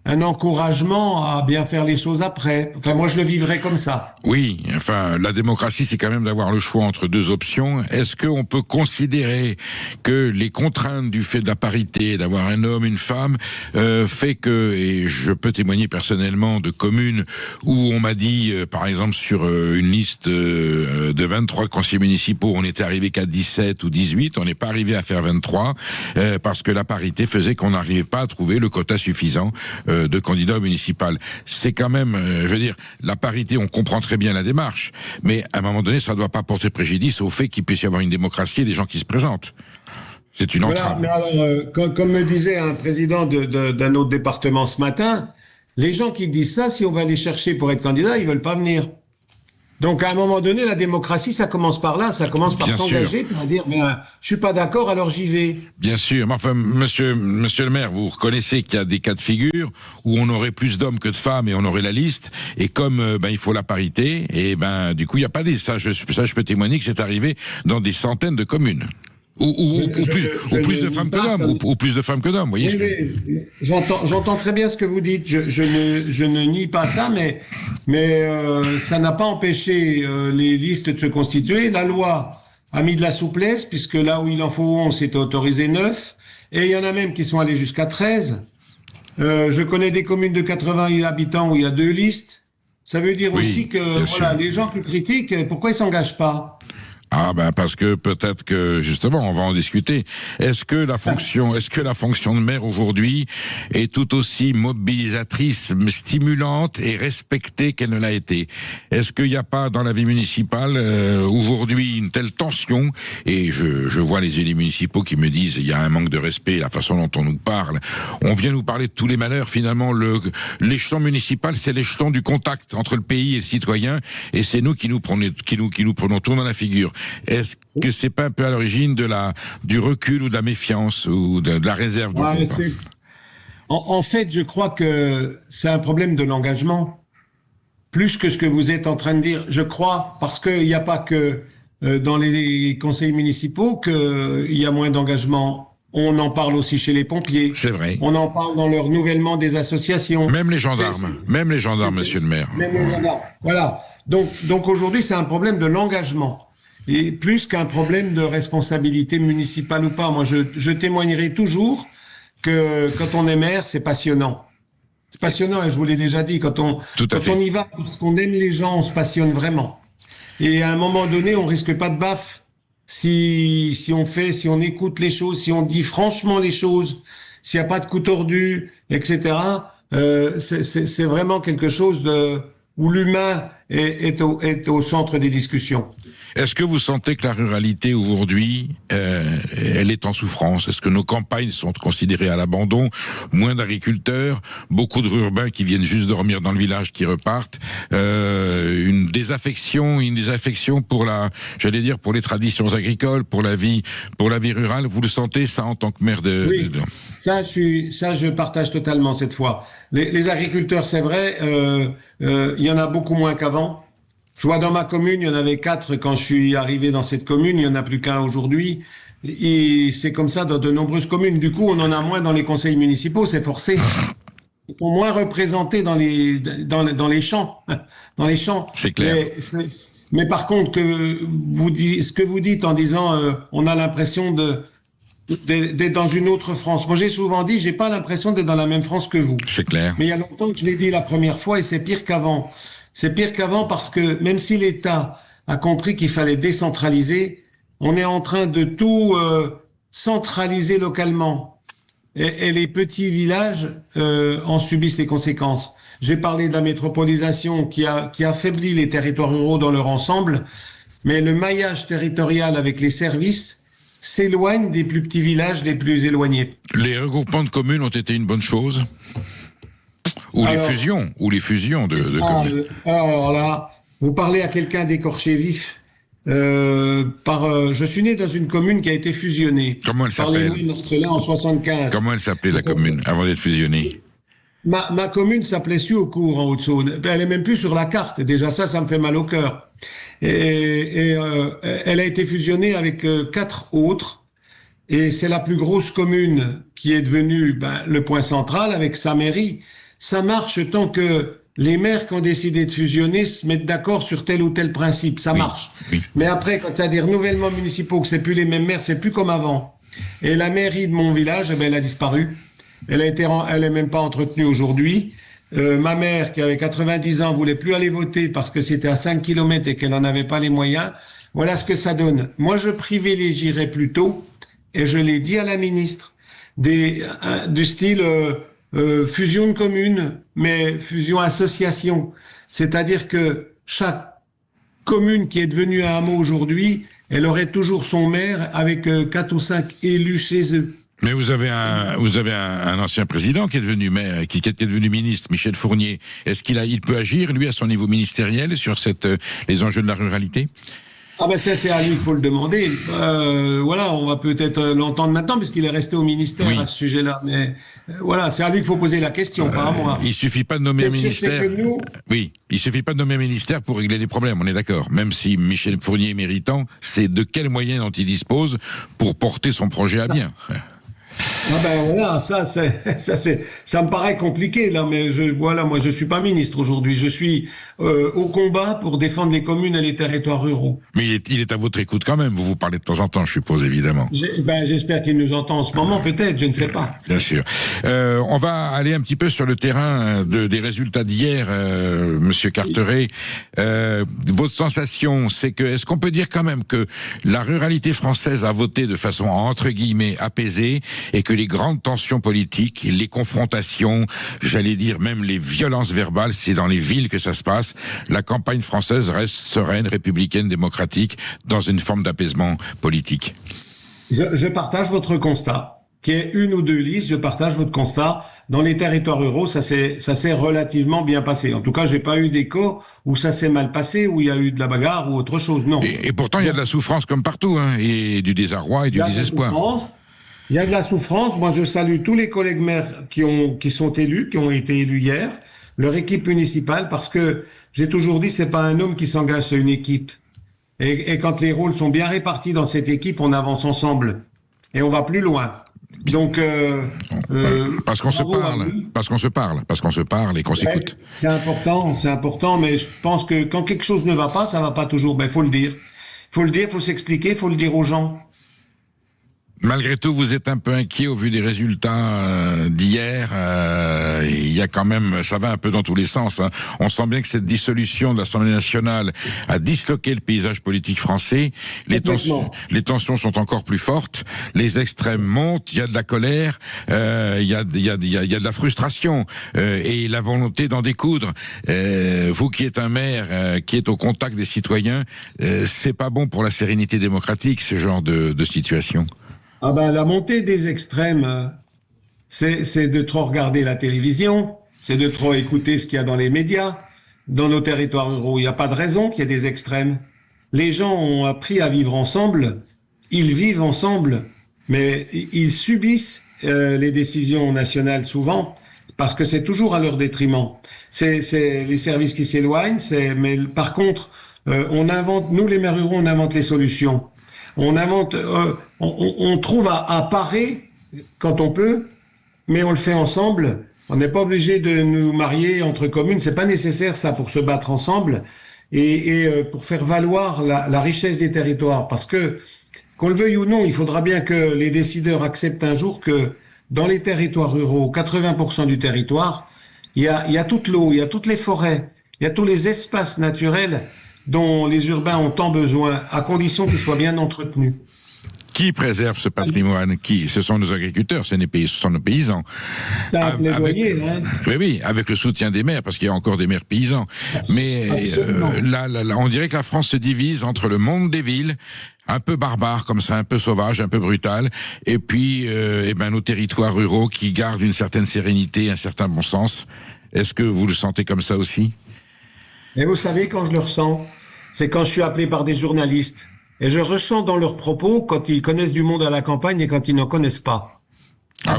un encouragement à bien faire les choses après. Enfin, moi, je le vivrais comme ça. Oui, enfin, la démocratie, c'est quand même d'avoir le choix entre 2 options. Est-ce qu'on peut considérer que les contraintes du fait de la parité, d'avoir un homme, une femme, fait que, et je peux témoigner personnellement de communes où on m'a dit, par exemple, sur une liste de 23 conseillers municipaux, on était arrivé qu'à 17 ou 18, on n'est pas arrivé à faire 23, parce que la parité faisait qu'on n'arrivait pas à trouver le quota suffisant de candidats au municipal. C'est quand même, je veux dire, la parité, on comprend très bien la démarche, mais à un moment donné, ça ne doit pas porter préjudice au fait qu'il puisse y avoir une démocratie et des gens qui se présentent. C'est une entrave. Voilà, mais alors, comme me disait un président d'un autre département ce matin, les gens qui disent ça, si on va les chercher pour être candidat, ils ne veulent pas venir. Donc, à un moment donné, la démocratie, ça commence par là, ça commence par s'engager, par dire, je suis pas d'accord, alors j'y vais. Bien sûr, mais enfin, monsieur le maire, vous reconnaissez qu'il y a des cas de figure où on aurait plus d'hommes que de femmes et on aurait la liste, et comme il faut la parité, et du coup, il n'y a pas des... Ça, je peux témoigner que c'est arrivé dans des centaines de communes. Ou plus de femmes que d'hommes, ou plus de femmes que d'hommes, vous voyez. Oui, j'entends très bien ce que vous dites. Je ne nie pas ça, mais ça n'a pas empêché les listes de se constituer. La loi a mis de la souplesse, puisque là où il en faut 11, c'est autorisé 9, et il y en a même qui sont allés jusqu'à 13. Je connais des communes de 80 habitants où il y a 2 listes. Ça veut dire aussi que les gens qui critiquent, pourquoi ils s'engagent pas? Ah ben parce que peut-être que justement on va en discuter. Est-ce que la fonction de maire aujourd'hui est tout aussi mobilisatrice, stimulante et respectée qu'elle ne l'a été? Est-ce qu'il n'y a pas dans la vie municipale aujourd'hui une telle tension? Et je vois les élus municipaux qui me disent il y a un manque de respect, la façon dont on nous parle. On vient nous parler de tous les malheurs. Finalement, l'échelon municipal, c'est l'échelon du contact entre le pays et le citoyen, et c'est nous qui nous prenons tout dans la figure. Est-ce que c'est pas un peu à l'origine du recul ou de la méfiance ou de la réserve? En fait, je crois que c'est un problème de l'engagement, plus que ce que vous êtes en train de dire. Je crois, parce qu'il n'y a pas que dans les conseils municipaux qu'il y a moins d'engagement. On en parle aussi chez les pompiers. C'est vrai. On en parle dans le renouvellement des associations. Même les gendarmes. Monsieur le maire. Même les gendarmes. Voilà. Donc aujourd'hui, c'est un problème de l'engagement. Et plus qu'un problème de responsabilité municipale ou pas. Moi, je témoignerai toujours que quand on est maire, c'est passionnant. C'est passionnant, et je vous l'ai déjà dit, quand on y va parce qu'on aime les gens, on se passionne vraiment. Et à un moment donné, on risque pas de baffe si on écoute les choses, si on dit franchement les choses, s'il n'y a pas de coup tordu, etc. C'est vraiment quelque chose où l'humain est au centre des discussions. Est-ce que vous sentez que la ruralité aujourd'hui, elle est en souffrance? Est-ce que nos campagnes sont considérées à l'abandon? Moins d'agriculteurs, beaucoup de rurbains qui viennent juste dormir dans le village, qui repartent. Une désaffection pour pour les traditions agricoles, pour la vie rurale. Vous le sentez ça en tant que maire Oui. Ça, je partage totalement cette fois. Les agriculteurs, c'est vrai, il y en a beaucoup moins qu'avant. Je vois dans ma commune, il y en avait 4 quand je suis arrivé dans cette commune, il n'y en a plus qu'un aujourd'hui. Et c'est comme ça dans de nombreuses communes. Du coup, on en a moins dans les conseils municipaux, c'est forcé. Ils sont moins représentés dans les champs. Dans les champs. C'est clair. Mais par contre, ce que vous dites en disant on a l'impression d'être dans une autre France. Moi, j'ai souvent dit, j'ai pas l'impression d'être dans la même France que vous. C'est clair. Mais il y a longtemps que je l'ai dit la première fois, et c'est pire qu'avant. C'est pire qu'avant parce que même si l'État a compris qu'il fallait décentraliser, on est en train de tout centraliser localement. Et les petits villages en subissent les conséquences. J'ai parlé de la métropolisation qui affaiblit les territoires ruraux dans leur ensemble, mais le maillage territorial avec les services s'éloigne des plus petits villages les plus éloignés. Les regroupements de communes ont été une bonne chose ? Les fusions de communes. Alors là, vous parlez à quelqu'un d'écorché vif. Je suis né dans une commune qui a été fusionnée. Comment elle s'appelle ? En 75. Comment elle s'appelait la commune avant d'être fusionnée ? Ma commune s'appelait Suaucourt en Haute-Saône. Elle est même plus sur la carte. Déjà ça me fait mal au cœur. Et elle a été fusionnée avec 4 autres. Et c'est la plus grosse commune qui est devenue le point central avec sa mairie. Ça marche tant que les maires qui ont décidé de fusionner se mettent d'accord sur tel ou tel principe. Ça marche. Oui. Mais après, quand il y a des renouvellements municipaux, que c'est plus les mêmes maires, c'est plus comme avant. Et la mairie de mon village, elle a disparu. Elle est même pas entretenue aujourd'hui. Ma mère, qui avait 90 ans, voulait plus aller voter parce que c'était à 5 km et qu'elle n'en avait pas les moyens. Voilà ce que ça donne. Moi, je privilégierais plutôt, et je l'ai dit à la ministre, du style fusion de communes, mais fusion association. C'est-à-dire que chaque commune qui est devenue un hameau aujourd'hui, elle aurait toujours son maire avec 4 ou 5 élus chez eux. Mais vous avez un ancien président qui est devenu maire, qui est devenu ministre, Michel Fournier. Est-ce qu'il peut agir, lui, à son niveau ministériel, sur les enjeux de la ruralité ? Ça, c'est à lui qu'il faut le demander. Voilà, on va peut-être l'entendre maintenant, puisqu'il est resté au ministère à ce sujet-là. Mais voilà, c'est à lui qu'il faut poser la question, pas à moi. Il suffit pas de nommer un ministère. Oui, il suffit pas de nommer un ministère pour régler les problèmes, on est d'accord. Même si Michel Fournier est méritant, c'est de quels moyens dont il dispose pour porter son projet à bien. Ah ben voilà, ça me paraît compliqué là, mais moi je suis pas ministre aujourd'hui, je suis au combat pour défendre les communes et les territoires ruraux. Mais il est à votre écoute quand même, vous parlez de temps en temps, je suppose, évidemment. J'espère qu'il nous entend en ce moment, peut-être, je ne sais pas. Bien sûr. On va aller un petit peu sur le terrain des résultats d'hier, Monsieur Carteret. Votre sensation, c'est que, est-ce qu'on peut dire quand même que la ruralité française a voté de façon entre guillemets apaisée et que les grandes tensions politiques, les confrontations, j'allais dire même les violences verbales, c'est dans les villes que ça se passe. La campagne française reste sereine, républicaine, démocratique, dans une forme d'apaisement politique. Je partage votre constat. Qu'il y ait une ou deux listes, je partage votre constat. Dans les territoires ruraux, ça s'est relativement bien passé. En tout cas, j'ai pas eu d'écho où ça s'est mal passé, où il y a eu de la bagarre ou autre chose. Non. Et pourtant, il y a de la souffrance comme partout, hein, et du désarroi et du désespoir. Il y a de la souffrance. Moi, je salue tous les collègues maires qui sont élus, qui ont été élus hier, leur équipe municipale, parce que j'ai toujours dit, c'est pas un homme qui s'engage, c'est une équipe. Et quand les rôles sont bien répartis dans cette équipe, on avance ensemble et on va plus loin. Donc, parce qu'on se parle et qu'on s'écoute. C'est important, mais je pense que quand quelque chose ne va pas, ça va pas toujours. Ben, faut le dire, faut s'expliquer, faut le dire aux gens. Malgré tout, vous êtes un peu inquiet au vu des résultats d'hier. Il y a quand même, ça va un peu dans tous les sens, hein. On sent bien que cette dissolution de l'Assemblée nationale a disloqué le paysage politique français. Les tensions sont encore plus fortes. Les extrêmes montent. Il y a de la colère. Il y a de la frustration et la volonté d'en découdre. Vous qui êtes un maire qui est au contact des citoyens, c'est pas bon pour la sérénité démocratique ce genre de situation. Ah ben, la montée des extrêmes, c'est de trop regarder la télévision, c'est de trop écouter ce qu'il y a dans les médias. Dans nos territoires ruraux, il n'y a pas de raison qu'il y ait des extrêmes. Les gens ont appris à vivre ensemble, ils vivent ensemble, mais ils subissent les décisions nationales souvent, parce que c'est toujours à leur détriment. C'est les services qui s'éloignent, mais par contre, nous les maires ruraux, on invente les solutions. On trouve à parer quand on peut, mais on le fait ensemble. On n'est pas obligé de nous marier entre communes. C'est pas nécessaire ça pour se battre ensemble et pour faire valoir la richesse des territoires. Parce que, qu'on le veuille ou non, il faudra bien que les décideurs acceptent un jour que dans les territoires ruraux, 80% du territoire, il y a toute l'eau, il y a toutes les forêts, il y a tous les espaces naturels dont les urbains ont tant besoin, à condition qu'ils soient bien entretenus. Qui préserve ce patrimoine? Ce sont nos agriculteurs, ce sont nos paysans. Ça a plaidoyer, hein. Oui, avec le soutien des maires, parce qu'il y a encore des maires paysans. Mais là, on dirait que la France se divise entre le monde des villes, un peu barbare comme ça, un peu sauvage, un peu brutal, et puis nos territoires ruraux qui gardent une certaine sérénité, un certain bon sens. Est-ce que vous le sentez comme ça aussi? Et vous savez, quand je le ressens, c'est quand je suis appelé par des journalistes. Et je ressens dans leurs propos quand ils connaissent du monde à la campagne et quand ils n'en connaissent pas. À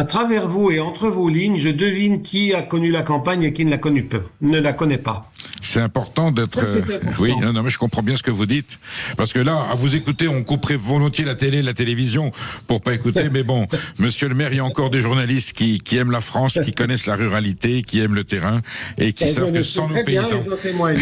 travers vous et entre vos lignes, je devine qui a connu la campagne et qui ne la connaît pas. C'est important d'être... Oui, non, mais je comprends bien ce que vous dites. Parce que là, à vous écouter, on couperait volontiers la télévision pour pas écouter. Mais bon, monsieur le maire, il y a encore des journalistes qui aiment la France, qui connaissent la ruralité, qui aiment le terrain et qui savent que sans nos paysans... J'en témoigne.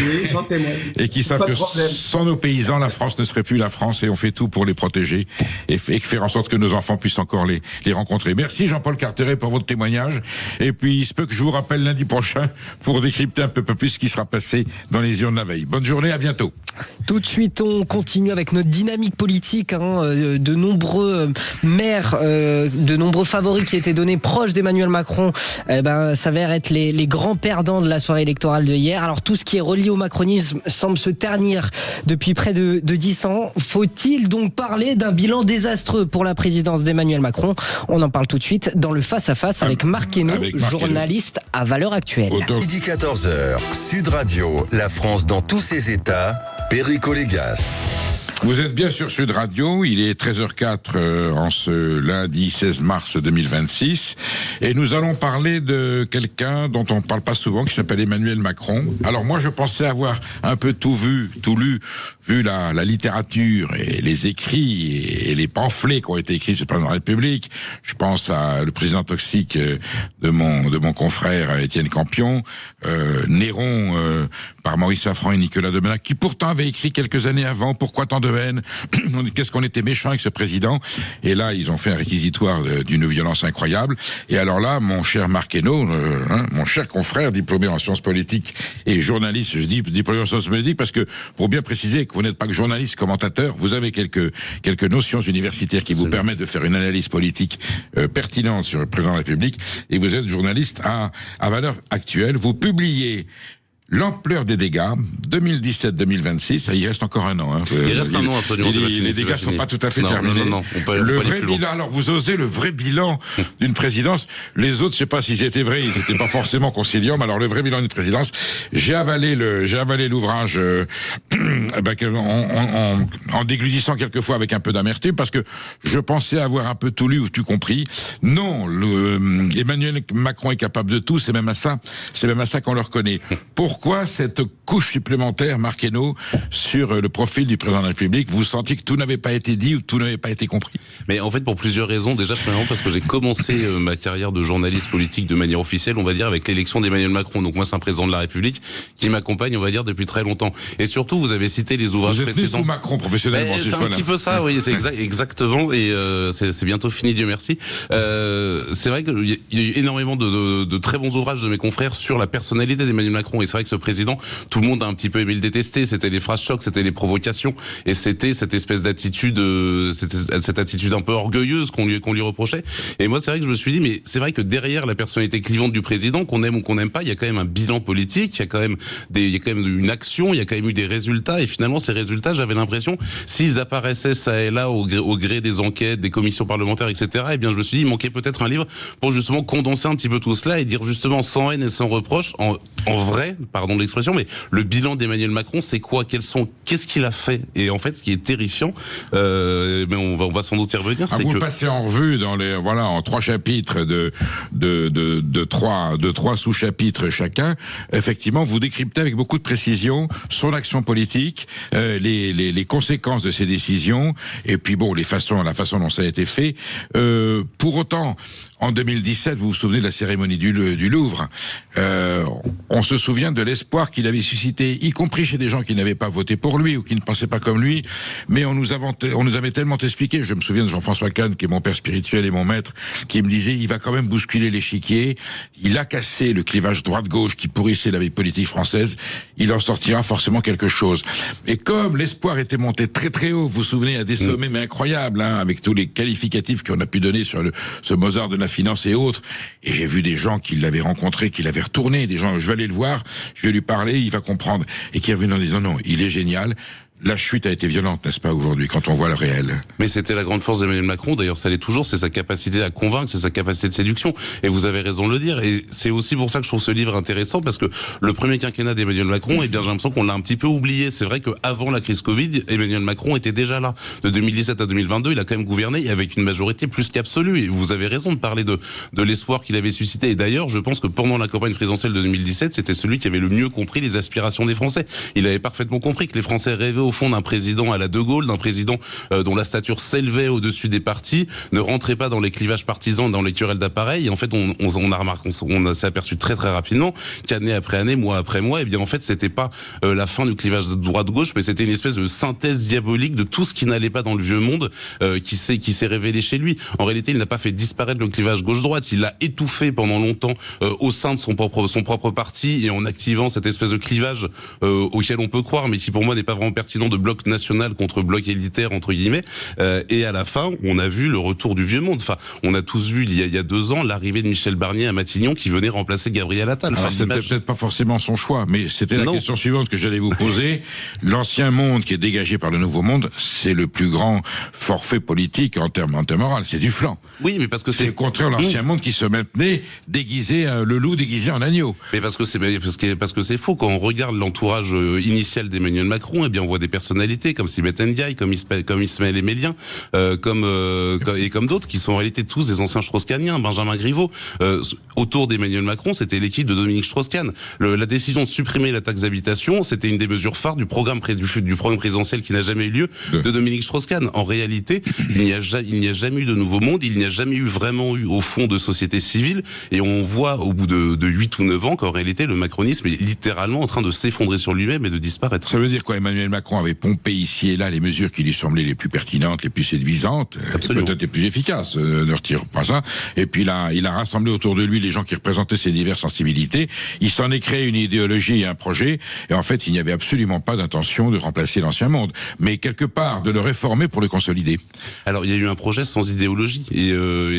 Et qui savent que sans nos paysans, la France ne serait plus la France et on fait tout pour les protéger et faire en sorte que nos enfants puissent encore les rencontrer. Merci Jean-Paul Carteret pour votre témoignage. Et puis, il se peut que je vous rappelle lundi prochain pour décrypter un peu plus ce qui sera passé dans les urnes la veille. Bonne journée, à bientôt. Tout de suite, on continue avec notre dynamique politique. De nombreux maires, de nombreux favoris qui étaient donnés proches d'Emmanuel Macron, s'avèrent être les grands perdants de la soirée électorale de hier. Alors tout ce qui est relié au macronisme semble se ternir depuis près de 10 ans. Faut-il donc parler d'un bilan désastreux pour la présidence d'Emmanuel Macron? On en parle tout de suite dans le face-à-face avec Marc Hainaut, journaliste à Valeurs Actuelles. Midi 14h, Sud Radio, la France dans tous ses états, Perico Légas. Vous êtes bien sur Sud Radio, il est 13h04 en ce lundi 16 mars 2026 et nous allons parler de quelqu'un dont on ne parle pas souvent qui s'appelle Emmanuel Macron. Alors moi je pensais avoir un peu tout vu, tout lu, vu la littérature et les écrits et les pamphlets qui ont été écrits sur le président de la République. Je pense à Le président toxique de mon confrère Étienne Campion, Néron par Maurice Safran et Nicolas Demenac, qui pourtant avait écrit quelques années avant Pourquoi tant de haine, qu'est-ce qu'on était méchant avec ce président. Et là ils ont fait un réquisitoire d'une violence incroyable. Et alors là mon cher Marc Hainaut, mon cher confrère diplômé en sciences politiques et journaliste, je dis diplômé en sciences politiques parce que pour bien préciser que vous n'êtes pas que journaliste, commentateur, vous avez quelques notions universitaires qui vous permettent de faire une analyse politique pertinente sur le président de la République, et vous êtes journaliste à valeur actuelle. Vous publiez L'ampleur des dégâts, 2017-2026, il reste encore un an. Il reste un an, absolument. Les dégâts ne sont pas tout à fait terminés. Non, le vrai bilan, alors vous osez le vrai bilan d'une présidence. Les autres, je sais pas s'ils étaient vrais, ils n'étaient pas forcément conciliants, mais alors le vrai bilan d'une présidence, j'ai avalé l'ouvrage en déglutissant quelquefois avec un peu d'amertume, parce que je pensais avoir un peu tout lu ou tout compris. Non, Emmanuel Macron est capable de tout, c'est même à ça qu'on le reconnaît. Pourquoi cette couche supplémentaire, Marc Hainaut, sur le profil du président de la République? Vous sentiez que tout n'avait pas été dit ou tout n'avait pas été compris? Mais en fait, pour plusieurs raisons. Déjà, premièrement, parce que j'ai commencé ma carrière de journaliste politique de manière officielle, on va dire, avec l'élection d'Emmanuel Macron. Donc moi, c'est un président de la République qui m'accompagne, on va dire, depuis très longtemps. Et surtout, vous avez cité les ouvrages précédents. Vous êtes né sous Macron, professionnellement. C'est un petit peu ça, oui, c'est exactement. Et c'est bientôt fini, Dieu merci. C'est vrai qu'il y a eu énormément de très bons ouvrages de mes confrères sur la personnalité d'Emmanuel Macron. Et c'est vrai que ce président, tout le monde a un petit peu aimé le détester. C'était les phrases chocs, c'était les provocations, et c'était cette espèce d'attitude, cette attitude un peu orgueilleuse qu'on lui reprochait. Et moi, c'est vrai que je me suis dit, mais c'est vrai que derrière la personnalité clivante du président, qu'on aime ou qu'on n'aime pas, il y a quand même un bilan politique, il y a quand même une action, il y a quand même eu des résultats. Et finalement, ces résultats, j'avais l'impression, s'ils apparaissaient ça et là au gré des enquêtes, des commissions parlementaires, etc. Eh bien, je me suis dit, il manquait peut-être un livre pour justement condenser un petit peu tout cela et dire justement sans haine et sans reproche, en vrai, pardon de l'expression, mais le bilan d'Emmanuel Macron, c'est quoi? Qu'est-ce qu'il a fait? Et en fait, ce qui est terrifiant, mais on va sans doute y revenir, c'est que... Vous passez en revue en 3 chapitres de trois sous-chapitres chacun. Effectivement, vous décryptez avec beaucoup de précision son action politique, les conséquences de ses décisions, et puis bon, la façon dont ça a été fait. Pour autant, en 2017, vous vous souvenez de la cérémonie du Louvre, on se souvient de l'espoir qu'il avait suscité, y compris chez des gens qui n'avaient pas voté pour lui ou qui ne pensaient pas comme lui, mais on nous avait tellement expliqué. Je me souviens de Jean-François Kahn, qui est mon père spirituel et mon maître, qui me disait, il va quand même bousculer l'échiquier, il a cassé le clivage droite-gauche qui pourrissait la vie politique française, il en sortira forcément quelque chose. Et comme l'espoir était monté très très haut, vous vous souvenez, à des sommets mais incroyables, avec tous les qualificatifs qu'on a pu donner sur ce Mozart de la finance et autres, et j'ai vu des gens qui l'avaient rencontré, qui l'avaient retourné, des gens, je vais aller le voir, je vais lui parler, il va comprendre, et qui est revenu en disant non, il est génial. La chute a été violente, n'est-ce pas, aujourd'hui, quand on voit le réel? Mais c'était la grande force d'Emmanuel Macron, d'ailleurs ça l'est toujours, c'est sa capacité à convaincre, c'est sa capacité de séduction, et vous avez raison de le dire, et c'est aussi pour ça que je trouve ce livre intéressant, parce que le premier quinquennat d'Emmanuel Macron, eh bien j'ai l'impression qu'on l'a un petit peu oublié. C'est vrai qu'avant la crise Covid, Emmanuel Macron était déjà là. De 2017 à 2022, il a quand même gouverné avec une majorité plus qu'absolue, et vous avez raison de parler de l'espoir qu'il avait suscité, et d'ailleurs je pense que pendant la campagne présidentielle de 2017, c'était celui qui avait le mieux compris les aspirations des Français. Il avait parfaitement compris que les Français rêvaient au fond d'un président à la De Gaulle, d'un président dont la stature s'élevait au-dessus des partis, ne rentrait pas dans les clivages partisans, dans les querelles d'appareil. Et en fait, on s'est aperçu très très rapidement qu'année après année, mois après mois, eh bien en fait, c'était pas la fin du clivage de droite-gauche, mais c'était une espèce de synthèse diabolique de tout ce qui n'allait pas dans le vieux monde, qui s'est révélé chez lui. En réalité, il n'a pas fait disparaître le clivage gauche-droite, il l'a étouffé pendant longtemps au sein de son propre parti, et en activant cette espèce de clivage auquel on peut croire, mais qui pour moi n'est pas vraiment pertinent, de bloc national contre bloc élitaire, entre guillemets, et à la fin, on a vu le retour du vieux monde. Enfin, on a tous vu, il y a 2 ans, l'arrivée de Michel Barnier à Matignon, qui venait remplacer Gabriel Attal. Enfin, c'était peut-être pas forcément son choix, mais c'était la question suivante que j'allais vous poser. L'ancien monde qui est dégagé par le nouveau monde, c'est le plus grand forfait politique en termes moraux, c'est du flanc. Oui, mais parce que c'est le contraire de l'ancien monde qui se maintenait déguisé, le loup déguisé en agneau. Mais parce que c'est faux. Quand on regarde l'entourage initial d'Emmanuel Macron, eh bien, on voit des personnalités comme Sibeth Ndiaye, comme Ismaël Emelien, et comme d'autres qui sont en réalité tous des anciens strauss-kahniens. Benjamin Griveaux, autour d'Emmanuel Macron, c'était l'équipe de Dominique Strauss-Kahn. La décision de supprimer la taxe d'habitation, c'était une des mesures phares du programme présidentiel qui n'a jamais eu lieu de Dominique Strauss-Kahn. En réalité, il n'y a jamais eu de nouveau monde, il n'y a jamais vraiment eu au fond de société civile, et on voit au bout de 8 ou 9 ans qu'en réalité le macronisme est littéralement en train de s'effondrer sur lui-même et de disparaître. Ça veut dire quoi? Emmanuel Macron avait pompé ici et là les mesures qui lui semblaient les plus pertinentes, les plus séduisantes, peut-être les plus efficaces, ne retire pas ça. Et puis là, il a rassemblé autour de lui les gens qui représentaient ses diverses sensibilités. Il s'en est créé une idéologie et un projet, et en fait, il n'y avait absolument pas d'intention de remplacer l'ancien monde, mais quelque part de le réformer pour le consolider. Alors, il y a eu un projet sans idéologie, et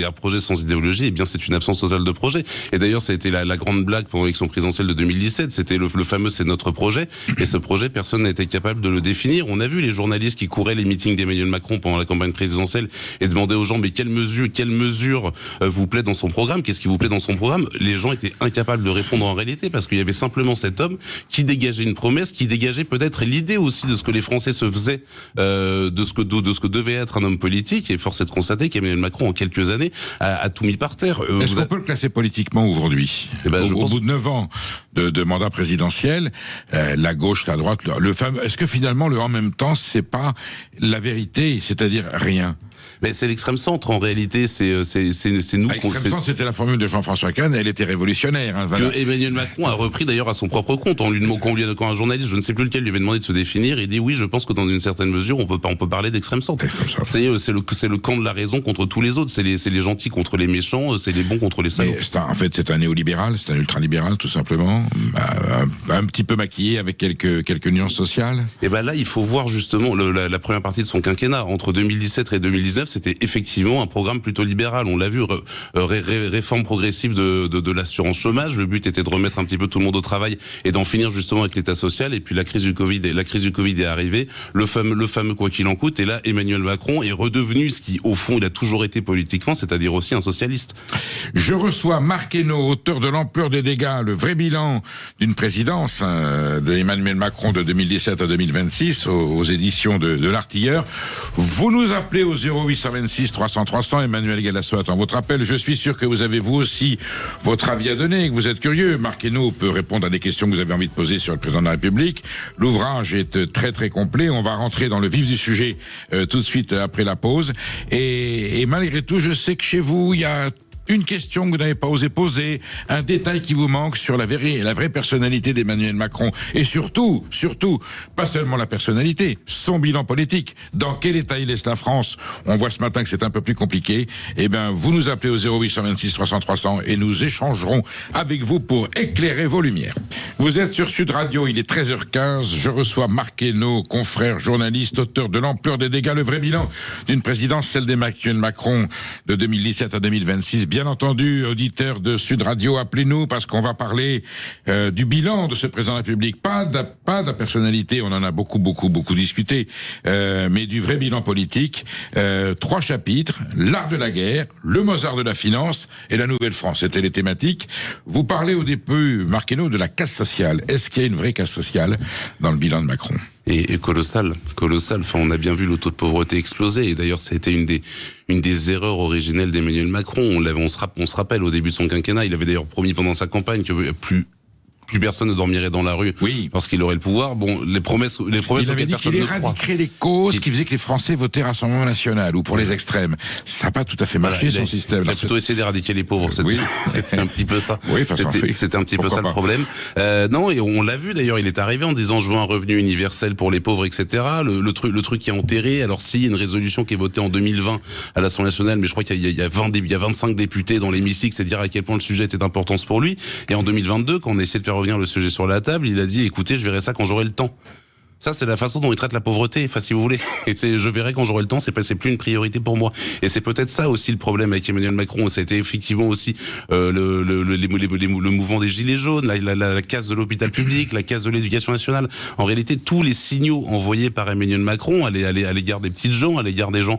un projet sans idéologie, eh bien, c'est une absence totale de projet. Et d'ailleurs, ça a été la grande blague pour l'élection présidentielle de 2017, c'était le fameux c'est notre projet, et ce projet, personne n'a été capable de le définir. On a vu les journalistes qui couraient les meetings d'Emmanuel Macron pendant la campagne présidentielle et demandaient aux gens, mais quelle mesure vous plaît dans son programme, qu'est-ce qui vous plaît dans son programme? Les gens étaient incapables de répondre en réalité, parce qu'il y avait simplement cet homme qui dégageait une promesse, qui dégageait peut-être l'idée aussi de ce que les Français se faisaient, de ce que devait être un homme politique, et force est de constater qu'Emmanuel Macron, en quelques années, a tout mis par terre. Est-ce qu'on peut le classer politiquement aujourd'hui? Au bout de 9 ans de mandat présidentiel, la gauche, la droite, le fameux, est-ce que finalement le en même temps, c'est pas la vérité, c'est-à-dire rien? Mais c'est l'extrême centre, en réalité, c'est nous. L'extrême centre, c'était la formule de Jean-François Kahn, elle était révolutionnaire. Hein, voilà. Que Emmanuel Macron a repris d'ailleurs à son propre compte. Quand un journaliste, je ne sais plus lequel, lui avait demandé de se définir, il dit oui, je pense que dans une certaine mesure, on peut parler d'extrême centre. C'est le camp de la raison contre tous les autres. C'est les gentils contre les méchants, c'est les bons contre les salauds. En fait, c'est un néolibéral, c'est un ultralibéral, tout simplement, un petit peu maquillé avec quelques nuances sociales. Et ben là, il faut voir justement la première partie de son quinquennat entre 2017 et 2019. C'était effectivement un programme plutôt libéral. On l'a vu, réforme progressive de l'assurance chômage. Le but était de remettre un petit peu tout le monde au travail et d'en finir justement avec l'État social. Et puis la crise du Covid est arrivée. Le fameux quoi qu'il en coûte. Et là, Emmanuel Macron est redevenu ce qui, au fond, il a toujours été politiquement, c'est-à-dire aussi un socialiste. Je reçois Marc Hainaut, auteur de l'ampleur des dégâts, le vrai bilan d'une présidence de Emmanuel Macron de 2017 à 2026 aux éditions de l'Artilleur. Vous nous appelez au 0826 300 300. Emmanuel Galasso attend votre appel. Je suis sûr que vous avez vous aussi votre avis à donner, que vous êtes curieux. Marc Hainaut peut répondre à des questions que vous avez envie de poser sur le président de la République. L'ouvrage est très très complet. On va rentrer dans le vif du sujet tout de suite après la pause. Et malgré tout, je sais que chez vous, il y a une question que vous n'avez pas osé poser, un détail qui vous manque sur la vraie personnalité d'Emmanuel Macron. Et surtout, pas seulement la personnalité, son bilan politique. Dans quel état il laisse la France? On voit ce matin que c'est un peu plus compliqué. Eh bien, vous nous appelez au 0826 300 300 et nous échangerons avec vous pour éclairer vos lumières. Vous êtes sur Sud Radio, il est 13h15. Je reçois Marc Hainaut, confrère, journaliste, auteur de l'ampleur des dégâts, le vrai bilan d'une présidence, celle d'Emmanuel Macron de 2017 à 2026. Bien entendu, auditeurs de Sud Radio, appelez-nous parce qu'on va parler du bilan de ce président de la République. Pas de la personnalité, on en a beaucoup discuté, mais du vrai bilan politique. 3 chapitres, l'art de la guerre, le Mozart de la finance et la Nouvelle-France. C'était les thématiques. Vous parlez au début, Marc Hainaut, de la casse sociale. Est-ce qu'il y a une vraie casse sociale dans le bilan de Macron ? Et colossal. Enfin, on a bien vu le taux de pauvreté exploser. Et d'ailleurs, ça a été une des erreurs originelles d'Emmanuel Macron. On se rappelle au début de son quinquennat, il avait d'ailleurs promis pendant sa campagne que plus personne ne dormirait dans la rue, oui, parce qu'il aurait le pouvoir. Bon, les promesses il avait dit qu'il éradiquerait les causes qui faisaient que les Français votaient Rassemblement National ou pour les extrêmes. Ça n'a pas tout à fait marché, son système. Il a plutôt essayé d'éradiquer les pauvres. C'était un petit peu ça. Oui, c'était un petit peu ça le problème. Non, et on l'a vu d'ailleurs, il est arrivé en disant je veux un revenu universel pour les pauvres, etc. Le truc qui est enterré. Alors s'il y a une résolution qui est votée en 2020 à l'Assemblée nationale, mais je crois qu'il y a 25 députés dans l'hémicycle, c'est dire à quel point le sujet était d'importance pour lui. Et en 2022, quand on a essayé de faire revenir le sujet sur la table, il a dit écoutez, je verrai ça quand j'aurai le temps. Ça, c'est la façon dont il traite la pauvreté, enfin, si vous voulez. Et je verrai quand j'aurai le temps, c'est plus une priorité pour moi. Et c'est peut-être ça aussi le problème avec Emmanuel Macron. Ça a été effectivement aussi le mouvement des Gilets jaunes, la casse de l'hôpital public, la casse de l'éducation nationale. En réalité, tous les signaux envoyés par Emmanuel Macron à l'égard des petites gens, à l'égard des gens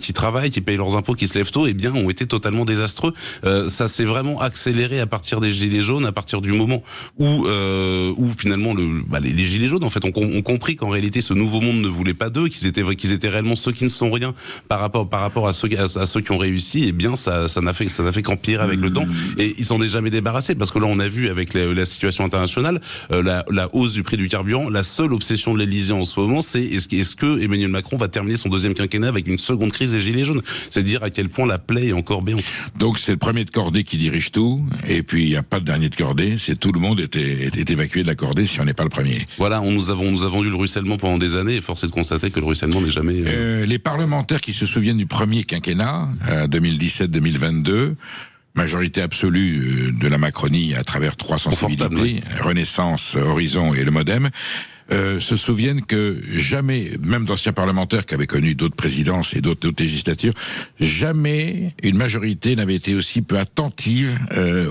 qui travaillent, qui payent leurs impôts, qui se lèvent tôt, eh bien, ont été totalement désastreux. Ça s'est vraiment accéléré à partir des Gilets jaunes, à partir du moment où finalement les Gilets jaunes, en fait, on compris qu'en réalité ce nouveau monde ne voulait pas d'eux, qu'ils étaient réellement ceux qui ne sont rien par rapport à ceux qui ont réussi. Et bien ça n'a fait qu'empirer avec le temps, et ils s'en est jamais débarrassés, parce que là on a vu avec la situation internationale, la hausse du prix du carburant. La seule obsession de l'Élysée en ce moment, c'est est-ce que Emmanuel Macron va terminer son deuxième quinquennat avec une seconde crise des gilets jaunes. C'est dire à quel point la plaie est encore béante. Donc c'est le premier de cordée qui dirige tout, et puis il n'y a pas de dernier de cordée, c'est tout le monde est évacué de la cordée si on n'est pas le premier. Voilà, nous avons vendu le ruissellement pendant des années, et force est de constater que le ruissellement n'est jamais... Les parlementaires qui se souviennent du premier quinquennat, 2017-2022, majorité absolue de la Macronie à travers 3 sensibilités, Renaissance, Horizon et le Modem, se souviennent que jamais, même d'anciens parlementaires qui avaient connu d'autres présidences et d'autres législatures, jamais une majorité n'avait été aussi peu attentive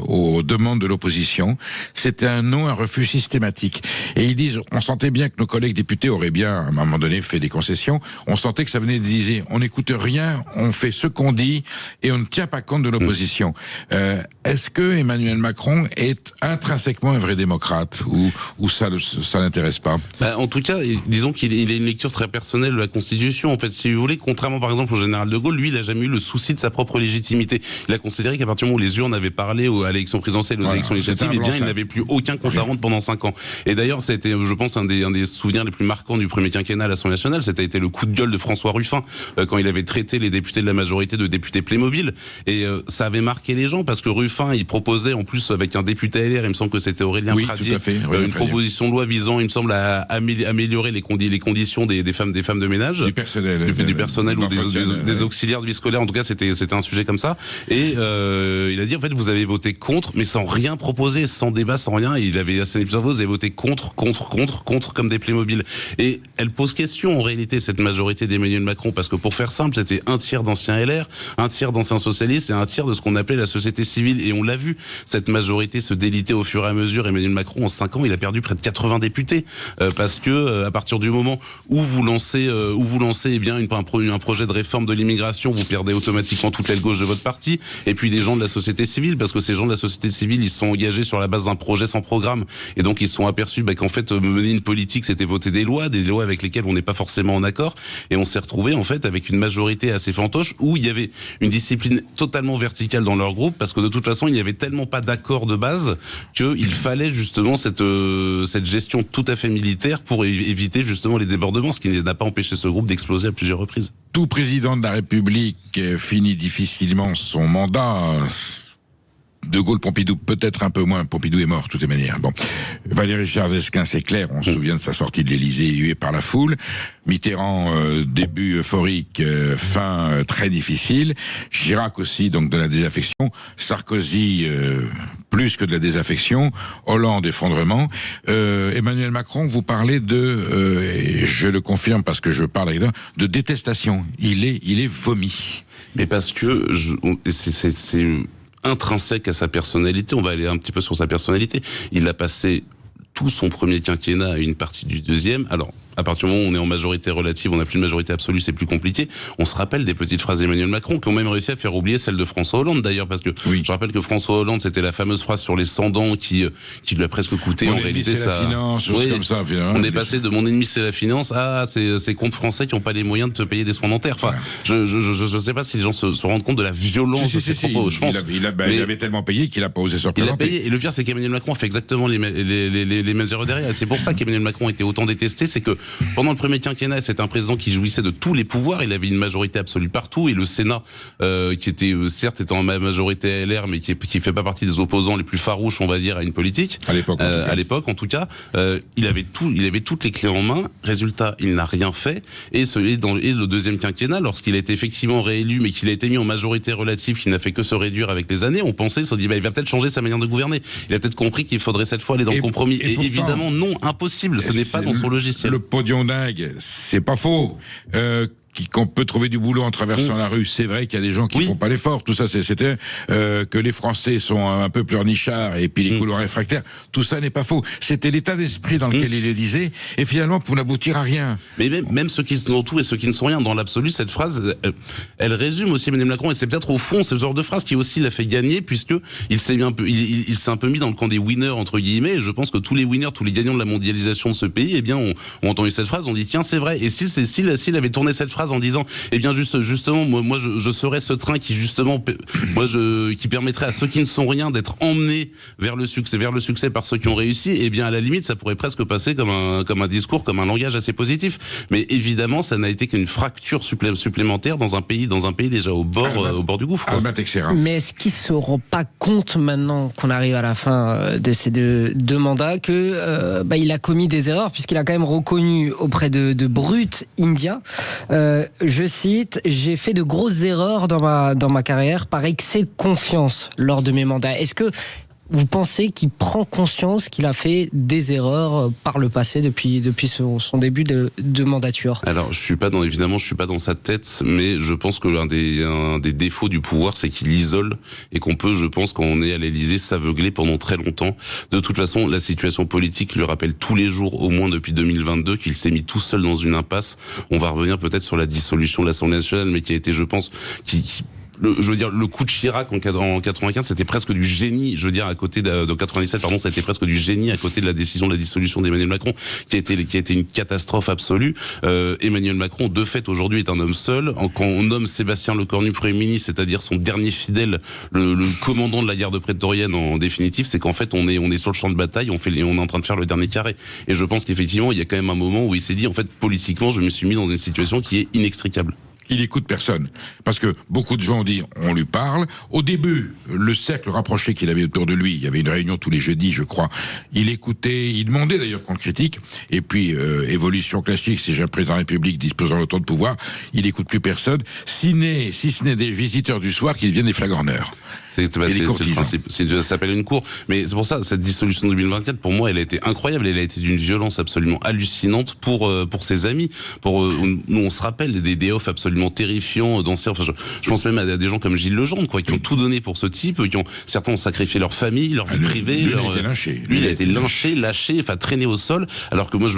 aux demandes de l'opposition. C'était un non, un refus systématique. Et ils disent, on sentait bien que nos collègues députés auraient bien, à un moment donné, fait des concessions. On sentait que ça venait de l'Élysée. On n'écoute rien, on fait ce qu'on dit et on ne tient pas compte de l'opposition. Est-ce que Emmanuel Macron est intrinsèquement un vrai démocrate, ou ça l'intéresse pas? En tout cas, disons qu'il a une lecture très personnelle de la Constitution. En fait, si vous voulez, contrairement par exemple au général de Gaulle, lui, il a jamais eu le souci de sa propre légitimité. Il a considéré qu'à partir du moment où les urnes avaient parlé à l'élection présidentielle, aux élections législatives, eh bien, il n'avait plus aucun compte à rendre pendant 5 ans. Et d'ailleurs, ça a été, je pense, un des souvenirs les plus marquants du premier quinquennat à l'Assemblée nationale. Ça a été le coup de gueule de François Ruffin quand il avait traité les députés de la majorité de députés Playmobil. Et ça avait marqué les gens parce que Ruffin, il proposait en plus avec un député LR, il me semble que c'était Aurélien Pradier, une proposition de loi visant, il me semble, à améliorer les conditions des femmes de ménage, du personnel ou des auxiliaires de vie scolaire. En tout cas, c'était un sujet comme ça. Et il a dit, en fait, vous avez voté contre, mais sans rien proposer, sans débat, sans rien. Et il avait asséné plusieurs fois, vous avez voté contre comme des Playmobil. Et elle pose question en réalité, cette majorité d'Emmanuel Macron, parce que pour faire simple, c'était un tiers d'anciens LR, un tiers d'anciens socialistes et un tiers de ce qu'on appelait la société civile. Et on l'a vu, cette majorité se déliter au fur et à mesure. Emmanuel Macron, en 5 ans, il a perdu près de 80 députés, parce que à partir du moment où vous lancez eh bien un projet de réforme de l'immigration, vous perdez automatiquement toute l'aile gauche de votre parti, et puis des gens de la société civile, parce que ces gens de la société civile, ils sont engagés sur la base d'un projet sans programme, et donc ils sont aperçus qu'en fait mener une politique, c'était voter des lois avec lesquelles on n'est pas forcément en accord, et on s'est retrouvé en fait avec une majorité assez fantoche où il y avait une discipline totalement verticale dans leur groupe, parce que de toute façon il n'y avait tellement pas d'accord de base qu'il fallait justement cette gestion tout à fait militaire pour éviter justement les débordements, ce qui n'a pas empêché ce groupe d'exploser à plusieurs reprises. Tout président de la République finit difficilement son mandat. De Gaulle, Pompidou, peut-être un peu moins. Pompidou est mort, de toutes les manières. Bon. Valéry Giscard d'Estaing, c'est clair. On se souvient de sa sortie de l'Élysée, huée par la foule. Mitterrand, début euphorique, fin très difficile. Chirac aussi, donc de la désaffection. Sarkozy, plus que de la désaffection. Hollande, effondrement. Emmanuel Macron, vous parlez et je le confirme parce que je parle avec de détestation. Il est vomi. Mais parce que c'est intrinsèque à sa personnalité. On va aller un petit peu sur sa personnalité. Il a passé tout son premier quinquennat à une partie du deuxième. Alors, à partir du moment où on est en majorité relative, on n'a plus de majorité absolue, c'est plus compliqué. On se rappelle des petites phrases d'Emmanuel Macron qui ont même réussi à faire oublier celle de François Hollande d'ailleurs, parce que je rappelle que François Hollande, c'était la fameuse phrase sur les 100 dents qui lui a presque coûté en réalité ça. La finance, comme ça, on est passé de mon ennemi c'est la finance à ces comptes français qui n'ont pas les moyens de se payer des soins dentaires. Enfin, je sais pas si les gens se rendent compte de la violence de ses propos. Je pense. Il avait tellement payé qu'il a pas osé se représenter. Il a payé, et le pire c'est qu'Emmanuel Macron a fait exactement les mesures derrière. C'est pour ça qu'Emmanuel Macron était autant détesté, c'est que pendant le premier quinquennat, c'est un président qui jouissait de tous les pouvoirs, il avait une majorité absolue partout, et le Sénat, qui était certes étant en majorité LR, mais qui fait pas partie des opposants les plus farouches, on va dire, à une politique. À l'époque, en tout cas, il avait toutes les clés en main. Résultat, il n'a rien fait. Et le deuxième quinquennat, lorsqu'il a été effectivement réélu, mais qu'il a été mis en majorité relative, qui n'a fait que se réduire avec les années, on pensait, il va peut-être changer sa manière de gouverner. Il a peut-être compris qu'il faudrait cette fois aller dans le compromis. Et pourtant, évidemment, non, impossible. Ce n'est pas dans son logiciel. Le podium dingue, c'est pas faux. qu'on peut trouver du boulot en traversant la rue. C'est vrai qu'il y a des gens qui font pas l'effort. Tout ça, c'était que les Français sont un peu pleurnichards et puis les couloirs réfractaires. Tout ça n'est pas faux. C'était l'état d'esprit dans lequel il le disait. Et finalement, pour n'aboutir à rien. Mais même ceux qui sont tout et ceux qui ne sont rien, dans l'absolu, cette phrase, elle résume aussi Emmanuel Macron. Et c'est peut-être au fond ce genre de phrase qui aussi l'a fait gagner, puisque il s'est un peu mis dans le camp des winners entre guillemets. Et je pense que tous les winners, tous les gagnants de la mondialisation de ce pays, eh bien, ont entendu cette phrase. On dit tiens, c'est vrai. Et s'il avait tourné cette phrase en disant, eh bien, justement, moi, je serais ce train qui justement, qui permettrait à ceux qui ne sont rien d'être emmenés vers le succès par ceux qui ont réussi. Eh bien, à la limite, ça pourrait presque passer comme un discours, comme un langage assez positif. Mais évidemment, ça n'a été qu'une fracture supplémentaire dans un pays déjà au bord du gouffre. Mais est-ce qu'ils se rendent pas compte maintenant qu'on arrive à la fin de ces deux mandats que il a commis des erreurs, puisqu'il a quand même reconnu auprès de Brut India, je cite, j'ai fait de grosses erreurs dans ma carrière par excès de confiance lors de mes mandats. Est-ce que vous pensez qu'il prend conscience qu'il a fait des erreurs par le passé depuis son début de mandature? Alors, évidemment, je suis pas dans sa tête, mais je pense que l'un des défauts du pouvoir, c'est qu'il isole et qu'on peut, je pense, quand on est à l'Élysée, s'aveugler pendant très longtemps. De toute façon, la situation politique lui rappelle tous les jours, au moins depuis 2022, qu'il s'est mis tout seul dans une impasse. On va revenir peut-être sur la dissolution de l'Assemblée nationale, mais qui a été, je pense, le coup de Chirac en 95, c'était presque du génie. Je veux dire, à côté de 97, pardon, ça a été presque du génie à côté de la décision de la dissolution d'Emmanuel Macron, qui a été une catastrophe absolue. Emmanuel Macron, de fait, aujourd'hui, est un homme seul. Quand on nomme Sébastien Lecornu Premier ministre, c'est-à-dire son dernier fidèle, le commandant de la garde prétorienne, en définitive, c'est qu'en fait, on est sur le champ de bataille, on est en train de faire le dernier carré. Et je pense qu'effectivement, il y a quand même un moment où il s'est dit, en fait, politiquement, je me suis mis dans une situation qui est inextricable. Il écoute personne. Parce que beaucoup de gens ont dit, on lui parle. Au début, le cercle rapproché qu'il avait autour de lui, il y avait une réunion tous les jeudis, je crois. Il écoutait, il demandait d'ailleurs qu'on le critique. Et puis, évolution classique, si j'ai un président de la République disposant d'autant de pouvoir, il écoute plus personne, si ce n'est des visiteurs du soir qui deviennent des flagorneurs. C'est le principe. Ça s'appelle une cour. Mais c'est pour ça, cette dissolution de 2024, pour moi, elle a été incroyable. Elle a été d'une violence absolument hallucinante pour ses amis. Nous, on se rappelle des off absolument terrifiants d'anciens. Enfin, je pense même à des gens comme Gilles Legendre, qui ont tout donné pour ce type, certains ont sacrifié leur famille, leur vie privée. Lui, il a été lynché. Lui, il a été lynché, lâché, enfin, traîné au sol. Alors que moi,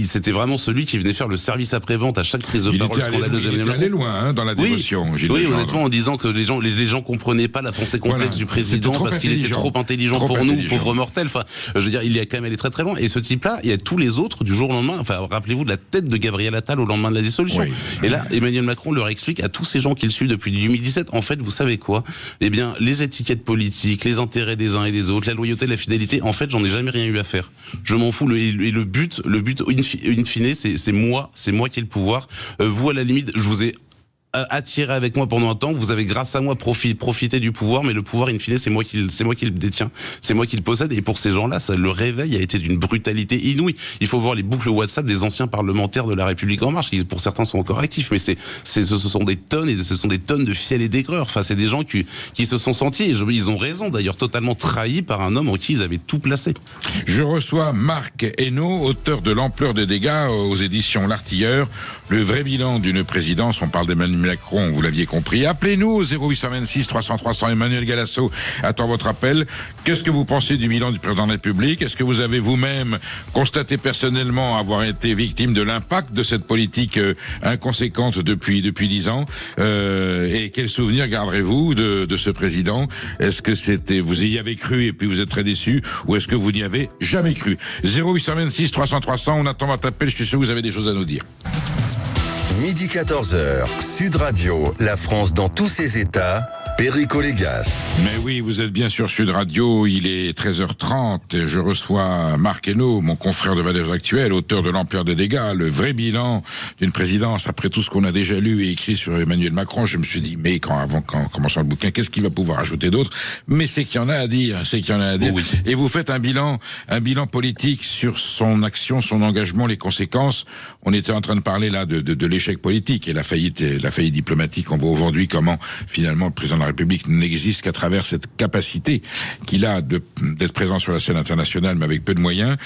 c'était vraiment celui qui venait faire le service après-vente à chaque prise de parole scandaleuse. Il était allé loin, dans la dévotion, Gilles Legendre. Oui, honnêtement, en disant que les gens comprenaient pas la pensée complexe du président parce qu'il était trop intelligent pour nous, pauvres mortels. Enfin, je veux dire, il est quand même allé très très loin. Et ce type-là, il y a tous les autres du jour au lendemain. Enfin, rappelez-vous de la tête de Gabriel Attal au lendemain de la dissolution. Oui. Et là, Emmanuel Macron leur explique à tous ces gens qui le suivent depuis 2017. En fait, vous savez quoi? Eh bien, les étiquettes politiques, les intérêts des uns et des autres, la loyauté, la fidélité. En fait, j'en ai jamais rien eu à faire. Je m'en fous. Et le but, in fine, c'est moi qui ai le pouvoir. Vous, à la limite, je vous ai attiré avec moi pendant un temps, vous avez grâce à moi profité du pouvoir, mais le pouvoir in fine c'est moi qui le détiens, c'est moi qui le possède. Et pour ces gens-là, le réveil a été d'une brutalité inouïe. Il faut voir les boucles WhatsApp des anciens parlementaires de la République en marche, qui pour certains sont encore actifs, mais ce sont des tonnes de fiel et d'aigreur. Enfin, c'est des gens qui se sont sentis, et ils ont raison d'ailleurs, totalement trahis par un homme en qui ils avaient tout placé. Je reçois Marc Hainaut, auteur de L'ampleur des dégâts aux éditions L'Artilleur, le vrai bilan d'une présidence. On parle d'Emmanuel Macron, vous l'aviez compris. Appelez-nous au 0826 300 300. Emmanuel Galasso attend votre appel. Qu'est-ce que vous pensez du bilan du président de la République? Est-ce que vous avez vous-même constaté personnellement avoir été victime de l'impact de cette politique inconséquente depuis 10 ans? Et quel souvenir garderez-vous de ce président? Est-ce que vous y avez cru et puis vous êtes très déçu, ou est-ce que vous n'y avez jamais cru? 0826 300 300. On attend votre appel. Je suis sûr que vous avez des choses à nous dire. Midi 14h, Sud Radio, la France dans tous ses états, Perico Légas. Mais oui, vous êtes bien sur Sud Radio, il est 13h30, je reçois Marc Hainaut, mon confrère de Valeurs Actuelles, auteur de L'ampleur des dégâts, le vrai bilan d'une présidence après tout ce qu'on a déjà lu et écrit sur Emmanuel Macron. Je me suis dit, mais avant commençant le bouquin, qu'est-ce qu'il va pouvoir ajouter d'autre? Mais c'est qu'il y en a à dire, Oui. Et vous faites un bilan politique sur son action, son engagement, les conséquences. On était en train de parler là de l'échec politique et la faillite diplomatique. On voit aujourd'hui comment finalement le président de la la République n'existe qu'à travers cette capacité qu'il a d'être présent sur la scène internationale, mais avec peu de moyens.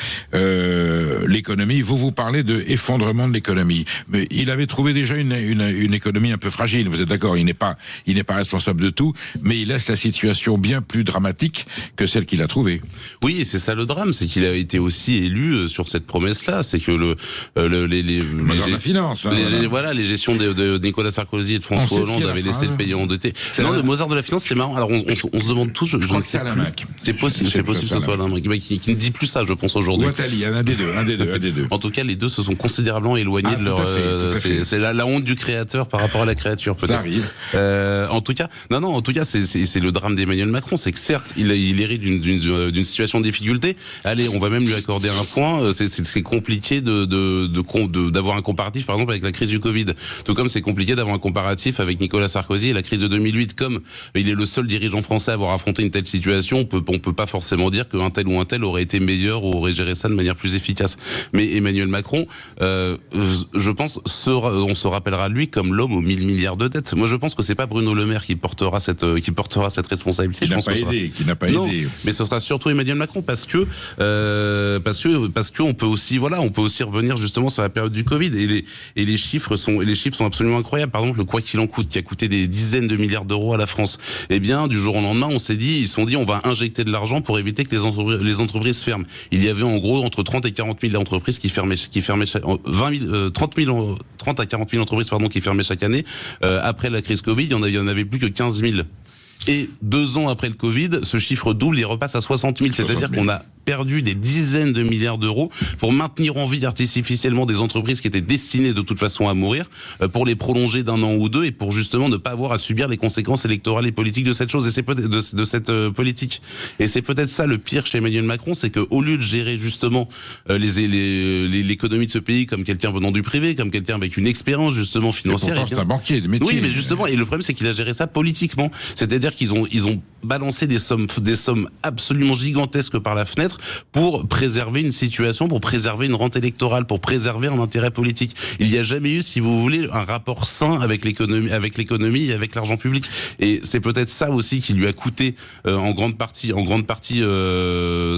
L'économie, vous parlez de effondrement de l'économie, mais il avait trouvé déjà une économie un peu fragile. Vous êtes d'accord? Il n'est pas responsable de tout, mais il laisse la situation bien plus dramatique que celle qu'il a trouvée. Oui, et c'est ça le drame, c'est qu'il a été aussi élu sur cette promesse-là, c'est que la finance, les gestions de Nicolas Sarkozy et de François Hollande avaient laissé le pays endetté. Non, le Mozart de la finance, c'est marrant. Alors on se demande tous, je ne sais plus. C'est possible que ce soit Alain Mac qui ne dit plus ça, je pense aujourd'hui. Ou Attali, un des deux. En tout cas, les deux se sont considérablement éloignés de leur. C'est la honte du créateur par rapport à la créature, peut-être. Ça arrive. En tout cas, c'est le drame d'Emmanuel Macron, c'est que certes, il hérite d'une situation de difficulté. Allez, on va même lui accorder un point. C'est compliqué d'avoir un comparatif, par exemple, avec la crise du Covid. Tout comme c'est compliqué d'avoir un comparatif avec Nicolas Sarkozy et la crise de 2008. Comme il est le seul dirigeant français à avoir affronté une telle situation, on peut pas forcément dire qu'un tel ou un tel aurait été meilleur ou aurait géré ça de manière plus efficace. Mais Emmanuel Macron, je pense, on se rappellera de lui comme l'homme aux 1000 milliards de dettes. Moi, je pense que c'est pas Bruno Le Maire qui portera cette responsabilité. Qui n'a pas aidé. Mais ce sera surtout Emmanuel Macron parce que on peut aussi revenir justement sur la période du Covid et les chiffres sont absolument incroyables. Par exemple, le quoi qu'il en coûte qui a coûté des dizaines de milliards d'euros à la France. Eh bien, du jour au lendemain, ils se sont dit on va injecter de l'argent pour éviter que les entreprises ferment. Il y avait en gros entre 30 et 40 000 entreprises qui fermaient 30 à 40 000 entreprises qui fermaient chaque année. Après la crise Covid, il y en avait plus que 15 000. Et 2 ans après le Covid, ce chiffre double, il repasse à 60 000. C'est-à-dire qu'on a perdu des dizaines de milliards d'euros pour maintenir en vie artificiellement des entreprises qui étaient destinées de toute façon à mourir, pour les prolonger d'un an ou deux et pour justement ne pas avoir à subir les conséquences électorales et politiques de cette chose et de cette politique. Et c'est peut-être ça le pire chez Emmanuel Macron, c'est que au lieu de gérer justement l'économie de ce pays comme quelqu'un venant du privé, comme quelqu'un avec une expérience justement financière. Et pourtant, c'est un banquier de métier. Oui, mais justement, et le problème c'est qu'il a géré ça politiquement. C'est-à-dire qu'ils ont balancé des sommes absolument gigantesques par la fenêtre pour préserver une situation, pour préserver une rente électorale, pour préserver un intérêt politique. Il n'y a jamais eu, si vous voulez, un rapport sain avec l'économie et avec l'argent public. Et c'est peut-être ça aussi qui lui a coûté en grande partie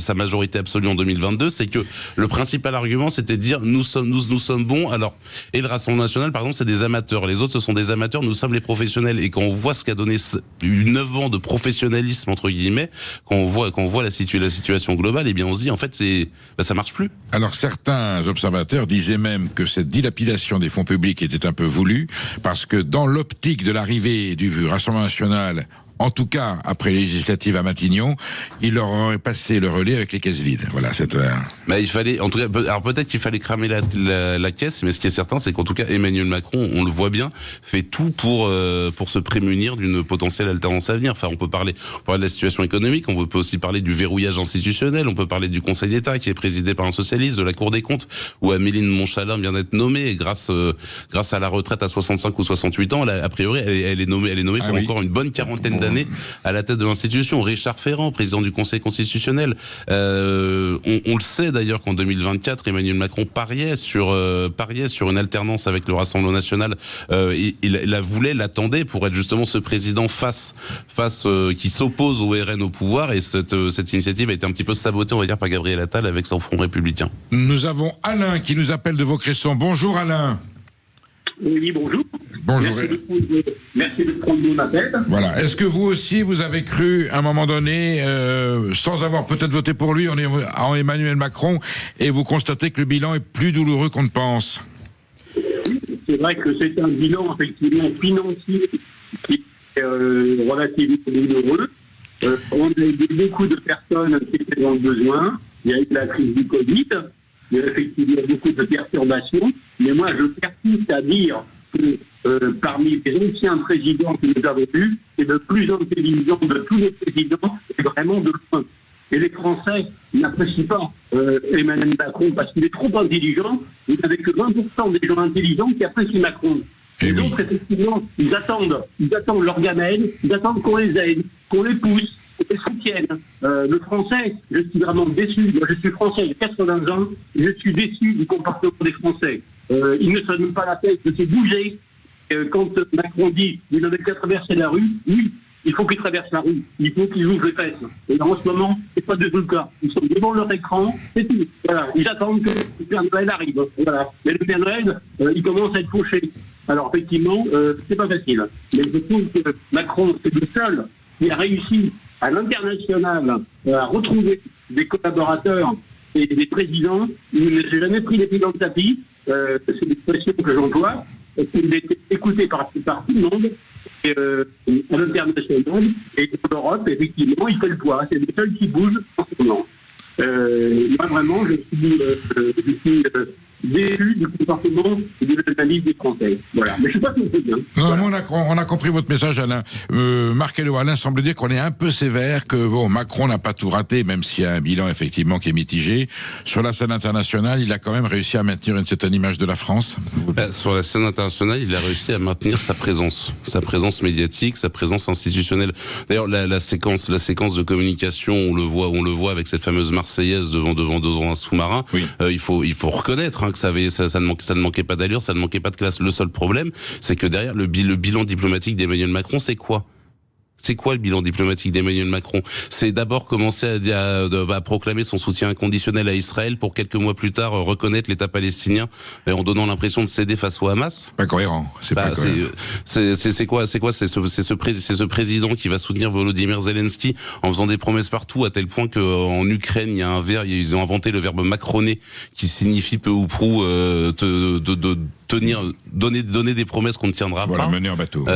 sa majorité absolue en 2022, c'est que le principal argument c'était de dire nous sommes bons. Alors, et le Rassemblement national, par exemple, c'est des amateurs. Les autres, ce sont des amateurs. Nous sommes les professionnels. Et quand on voit ce qu'a donné 9 ans de professionnalisme entre guillemets, quand on voit la situation globale, eh bien on se dit en fait ça marche plus. Alors certains observateurs disaient même que cette dilapidation des fonds publics était un peu voulue parce que dans l'optique de l'arrivée du Rassemblement national, en tout cas, après les législatives à Matignon, il leur aurait passé le relais avec les caisses vides. Voilà, il fallait, en tout cas, alors peut-être qu'il fallait cramer la caisse, mais ce qui est certain, c'est qu'en tout cas, Emmanuel Macron, on le voit bien, fait tout pour se prémunir d'une potentielle alternance à venir. Enfin, on peut parler de la situation économique, on peut aussi parler du verrouillage institutionnel, on peut parler du Conseil d'État qui est présidé par un socialiste, de la Cour des comptes, où Améline Montchalin vient d'être nommée, et grâce à la retraite à 65 ou 68 ans, a priori, elle est nommée pour encore une bonne quarantaine d'années à la tête de l'institution. Richard Ferrand, président du Conseil constitutionnel. On le sait d'ailleurs qu'en 2024, Emmanuel Macron pariait sur une alternance avec le Rassemblement national. Il l'attendait pour être justement ce président face qui s'oppose au RN au pouvoir. Et cette initiative a été un petit peu sabotée, on va dire, par Gabriel Attal avec son Front républicain. Nous avons Alain qui nous appelle de Vaucresson. Bonjour Alain. Oui, bonjour. Bonjour. Merci de prendre mon appel. Voilà. Est-ce que vous aussi, vous avez cru, à un moment donné, sans avoir peut-être voté pour lui, en Emmanuel Macron, et vous constatez que le bilan est plus douloureux qu'on ne pense? C'est vrai que c'est un bilan, effectivement, financier qui est relativement douloureux. On a eu beaucoup de personnes qui étaient dans le besoin. Il y a eu la crise du Covid. Il y a effectivement beaucoup de perturbations. Mais moi, je persiste à dire que parmi les anciens présidents que nous avons eus, c'est le plus intelligent de tous les présidents, et vraiment de loin. Et les Français n'apprécient pas Emmanuel Macron parce qu'il est trop intelligent. Vous n'avez que 20% des gens intelligents qui apprécient Macron. Les autres, effectivement, ils attendent leur gamelle, ils attendent qu'on les aide, qu'on les pousse, qu'on les soutienne. Le Français, je suis vraiment déçu. Moi, je suis Français, j'ai 80 ans, et je suis déçu du comportement des Français. Ils ne se donnent pas la tête de se bouger. Quand Macron dit « vous n'avez qu'à traverser la rue », oui, il faut qu'ils traversent la rue, il faut qu'ils ouvrent les fesses. Et en ce moment, c'est pas du tout le cas. Ils sont devant leur écran, c'est tout. Voilà. Ils attendent que le Père Noël arrive. Voilà. Mais le Père Noël, il commence à être fauché. Alors effectivement, c'est pas facile. Mais je trouve que Macron, c'est le seul qui a réussi à l'international à retrouver des collaborateurs et des présidents. Il n'a jamais pris les pieds dans le tapis. C'est l'expression que j'emploie. Il a été écouté par tout le monde. Et, à l'international et en Europe, effectivement, il fait le poids. C'est le seul qui bouge en ce moment. Moi, vraiment, je suis déçu du comportement et de l'analyse des Français. Voilà. Mais je ne sais pas si c'est bien. Non, voilà. On a compris votre message, Alain. Marc Fesneau, Alain semble dire qu'on est un peu sévère, que bon, Macron n'a pas tout raté, même s'il y a un bilan effectivement qui est mitigé. Sur la scène internationale, il a quand même réussi à maintenir une certaine image de la France. Sur la scène internationale, il a réussi à maintenir sa présence médiatique, sa présence institutionnelle. D'ailleurs, la séquence de communication, on le voit avec cette fameuse Marseillaise devant un sous-marin. Oui. Il faut reconnaître que ça ne manquait pas d'allure, ça ne manquait pas de classe. Le seul problème, c'est que derrière le bilan diplomatique d'Emmanuel Macron, c'est quoi ? C'est quoi le bilan diplomatique d'Emmanuel Macron? C'est d'abord commencer à proclamer son soutien inconditionnel à Israël pour quelques mois plus tard reconnaître l'État palestinien en donnant l'impression de céder face au Hamas. Pas cohérent. C'est pas cohérent. C'est quoi? C'est ce président qui va soutenir Volodymyr Zelensky en faisant des promesses partout, à tel point qu'en Ukraine, ils ont inventé le verbe macroner qui signifie peu ou prou donner des promesses qu'on ne tiendra pas. Mener en bateau.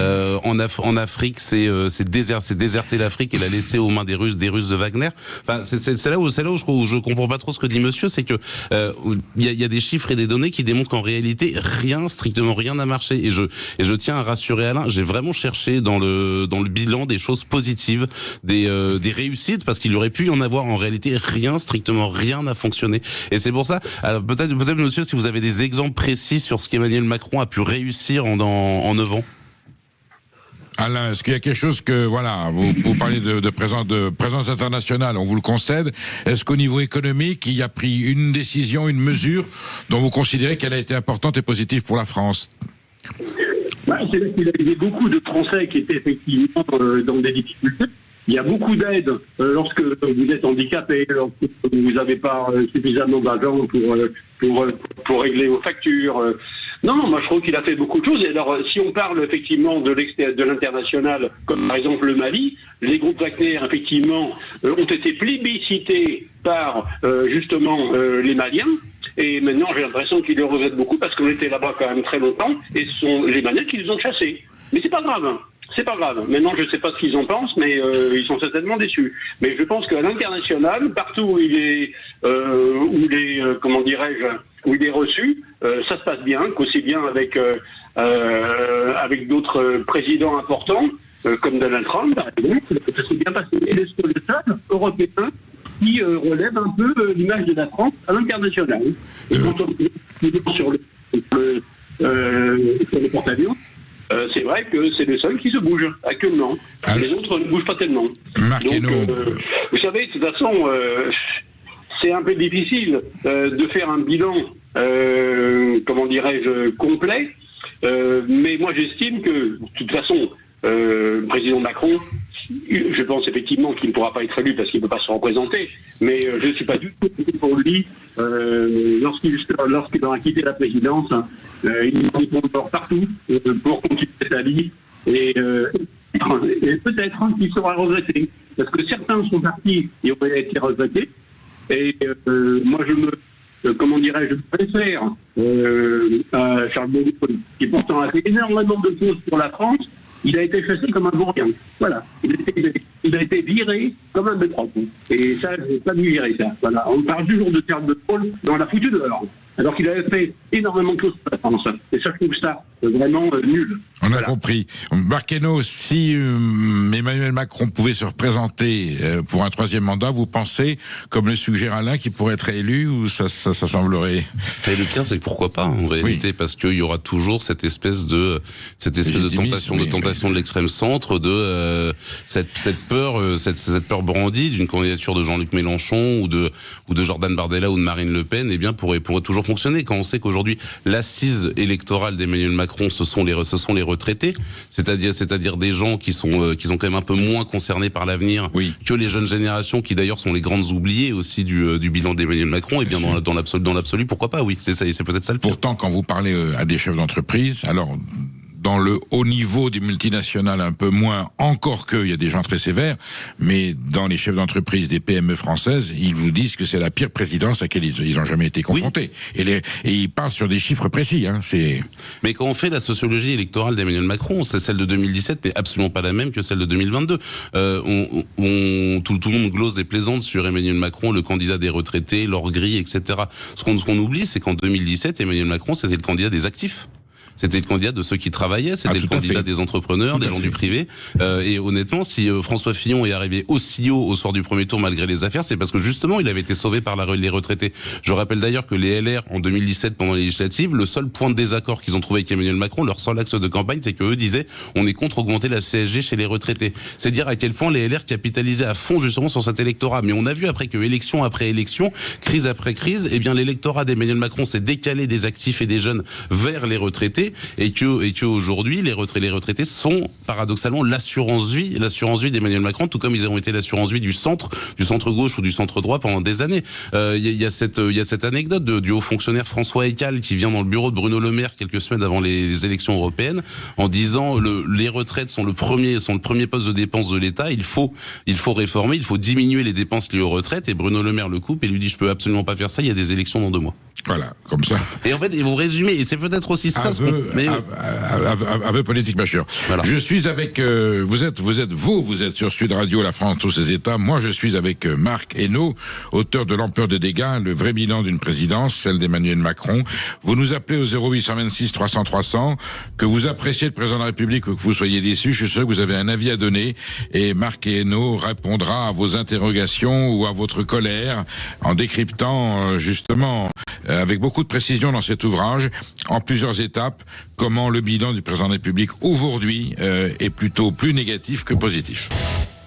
En Afrique, c'est déserter l'Afrique et la laisser aux mains des Russes de Wagner. Enfin, c'est là où je comprends pas trop ce que dit monsieur, c'est que il y a des chiffres et des données qui démontrent qu'en réalité strictement rien n'a marché. Et je tiens à rassurer Alain, j'ai vraiment cherché dans le bilan des choses positives, des réussites, parce qu'il aurait pu y en avoir. En réalité, strictement rien n'a fonctionné. Et c'est pour ça. Alors peut-être monsieur, si vous avez des exemples précis sur ce qu'Emmanuel Macron a pu réussir en 9 ans. Alain, est-ce qu'il y a quelque chose que, voilà, vous parlez de présence internationale, on vous le concède. Est-ce qu'au niveau économique, il y a pris une décision, une mesure dont vous considérez qu'elle a été importante et positive pour la France? C'est vrai qu'il y avait beaucoup de Français qui étaient effectivement dans des difficultés. Il y a beaucoup d'aides lorsque vous êtes handicapé, lorsque vous n'avez pas suffisamment d'argent pour régler vos factures. Non, moi je trouve qu'il a fait beaucoup de choses. Et alors, si on parle effectivement de l'international, comme par exemple le Mali, les groupes Wagner, effectivement, ont été plébiscités par justement les Maliens. Et maintenant, j'ai l'impression qu'ils le regrettent beaucoup parce qu'on était là-bas quand même très longtemps et ce sont les Maliens qui les ont chassés. Mais c'est pas grave. C'est pas grave. Maintenant, je ne sais pas ce qu'ils en pensent, mais ils sont certainement déçus. Mais je pense qu'à l'international, partout où il est reçu, ça se passe bien, qu'aussi bien avec d'autres présidents importants, comme Donald Trump, par exemple, ça s'est bien passé. Et le seul européen qui relève un peu l'image de la France à l'international. Et quand on est sur le porte-avions, c'est vrai que c'est le seul qui se bouge actuellement. Les autres ne bougent pas tellement. Marc Fesneau. Vous savez, de toute façon, c'est un peu difficile de faire un bilan, complet. Mais moi, j'estime que, de toute façon, le président Macron, je pense effectivement qu'il ne pourra pas être élu parce qu'il ne peut pas se représenter. Mais je ne suis pas du tout pour lui. Lorsqu'il aura quitté la présidence, il est partout pour continuer sa vie. Et peut-être qu'il sera regretté. Parce que certains sont partis et ont été regrettés. Et moi, je préfère à Charles de Gaulle, qui pourtant a fait énormément de choses pour la France. Il a été chassé comme un vaurien. Voilà. Il a été viré comme un bétrop. Et ça, je n'ai pas dû virer ça. Voilà. On parle toujours de Charles de Gaulle dans la foutue de l'ordre. Alors qu'il avait fait énormément de choses pour la France. Et ça, je trouve ça vraiment nul. On a compris. Marc Fesneau, si Emmanuel Macron pouvait se représenter pour un 3e mandat, vous pensez, comme le suggère Alain, qu'il pourrait être élu ou ça semblerait... Et le pire, c'est que pourquoi pas, en réalité, parce qu'il y aura toujours cette espèce de tentation de l'extrême centre, de cette peur brandie d'une candidature de Jean-Luc Mélenchon ou de Jordan Bardella ou de Marine Le Pen, pourrait toujours fonctionner quand on sait qu'aujourd'hui l'assise électorale d'Emmanuel Macron ce sont les retraités, c'est-à-dire des gens qui sont quand même un peu moins concernés par l'avenir que les jeunes générations qui d'ailleurs sont les grandes oubliées aussi du bilan d'Emmanuel Macron. Et bien dans l'absolu, pourquoi pas? Oui, c'est ça, c'est peut-être ça le pire. Pourtant, quand vous parlez à des chefs d'entreprise, alors dans le haut niveau des multinationales un peu moins, encore que il y a des gens très sévères, mais dans les chefs d'entreprise des PME françaises, ils vous disent que c'est la pire présidence à laquelle ils n'ont jamais été confrontés. Et ils parlent sur des chiffres précis. Mais quand on fait la sociologie électorale d'Emmanuel Macron, celle de 2017 n'est absolument pas la même que celle de 2022. Tout le monde glose et plaisante sur Emmanuel Macron, le candidat des retraités, l'or gris, etc. Ce qu'on oublie, c'est qu'en 2017, Emmanuel Macron, c'était le candidat des actifs. C'était le candidat de ceux qui travaillaient, c'était le candidat des entrepreneurs, des gens du privé. Et honnêtement, si François Fillon est arrivé aussi haut au soir du premier tour malgré les affaires, c'est parce que justement, il avait été sauvé par les retraités. Je rappelle d'ailleurs que les LR, en 2017, pendant les législatives, le seul point de désaccord qu'ils ont trouvé avec Emmanuel Macron, leur seul axe de campagne, c'est qu'eux disaient, on est contre augmenter la CSG chez les retraités. C'est dire à quel point les LR capitalisaient à fond justement sur cet électorat. Mais on a vu après que élection après élection, crise après crise, eh bien l'électorat d'Emmanuel Macron s'est décalé des actifs et des jeunes vers les retraités. Et que aujourd'hui les retraités sont paradoxalement l'assurance vie d'Emmanuel Macron, tout comme ils ont été l'assurance vie du centre gauche ou du centre droit pendant des années. Il y a cette anecdote du haut fonctionnaire François Eccal qui vient dans le bureau de Bruno Le Maire quelques semaines avant les élections européennes en disant les retraites sont le premier poste de dépense de l'État, il faut réformer, il faut diminuer les dépenses liées aux retraites, et Bruno Le Maire le coupe et lui dit je peux absolument pas faire ça, il y a des élections dans 2 mois. Voilà, comme ça. Et en fait, vous résumez, et c'est peut-être aussi ça. Aveu politique majeur. Voilà. Je suis avec vous êtes sur Sud Radio, la France, tous ses États. Moi, je suis avec Marc Hainaut, auteur de L'ampleur des dégâts, le vrai bilan d'une présidence, celle d'Emmanuel Macron. Vous nous appelez au 0826 300 300, que vous appréciez le président de la République ou que vous soyez déçu. Je suis sûr que vous avez un avis à donner, et Marc Hainaut répondra à vos interrogations ou à votre colère en décryptant justement avec beaucoup de précision dans cet ouvrage, en plusieurs étapes, comment le bilan du président de la République aujourd'hui est plutôt plus négatif que positif.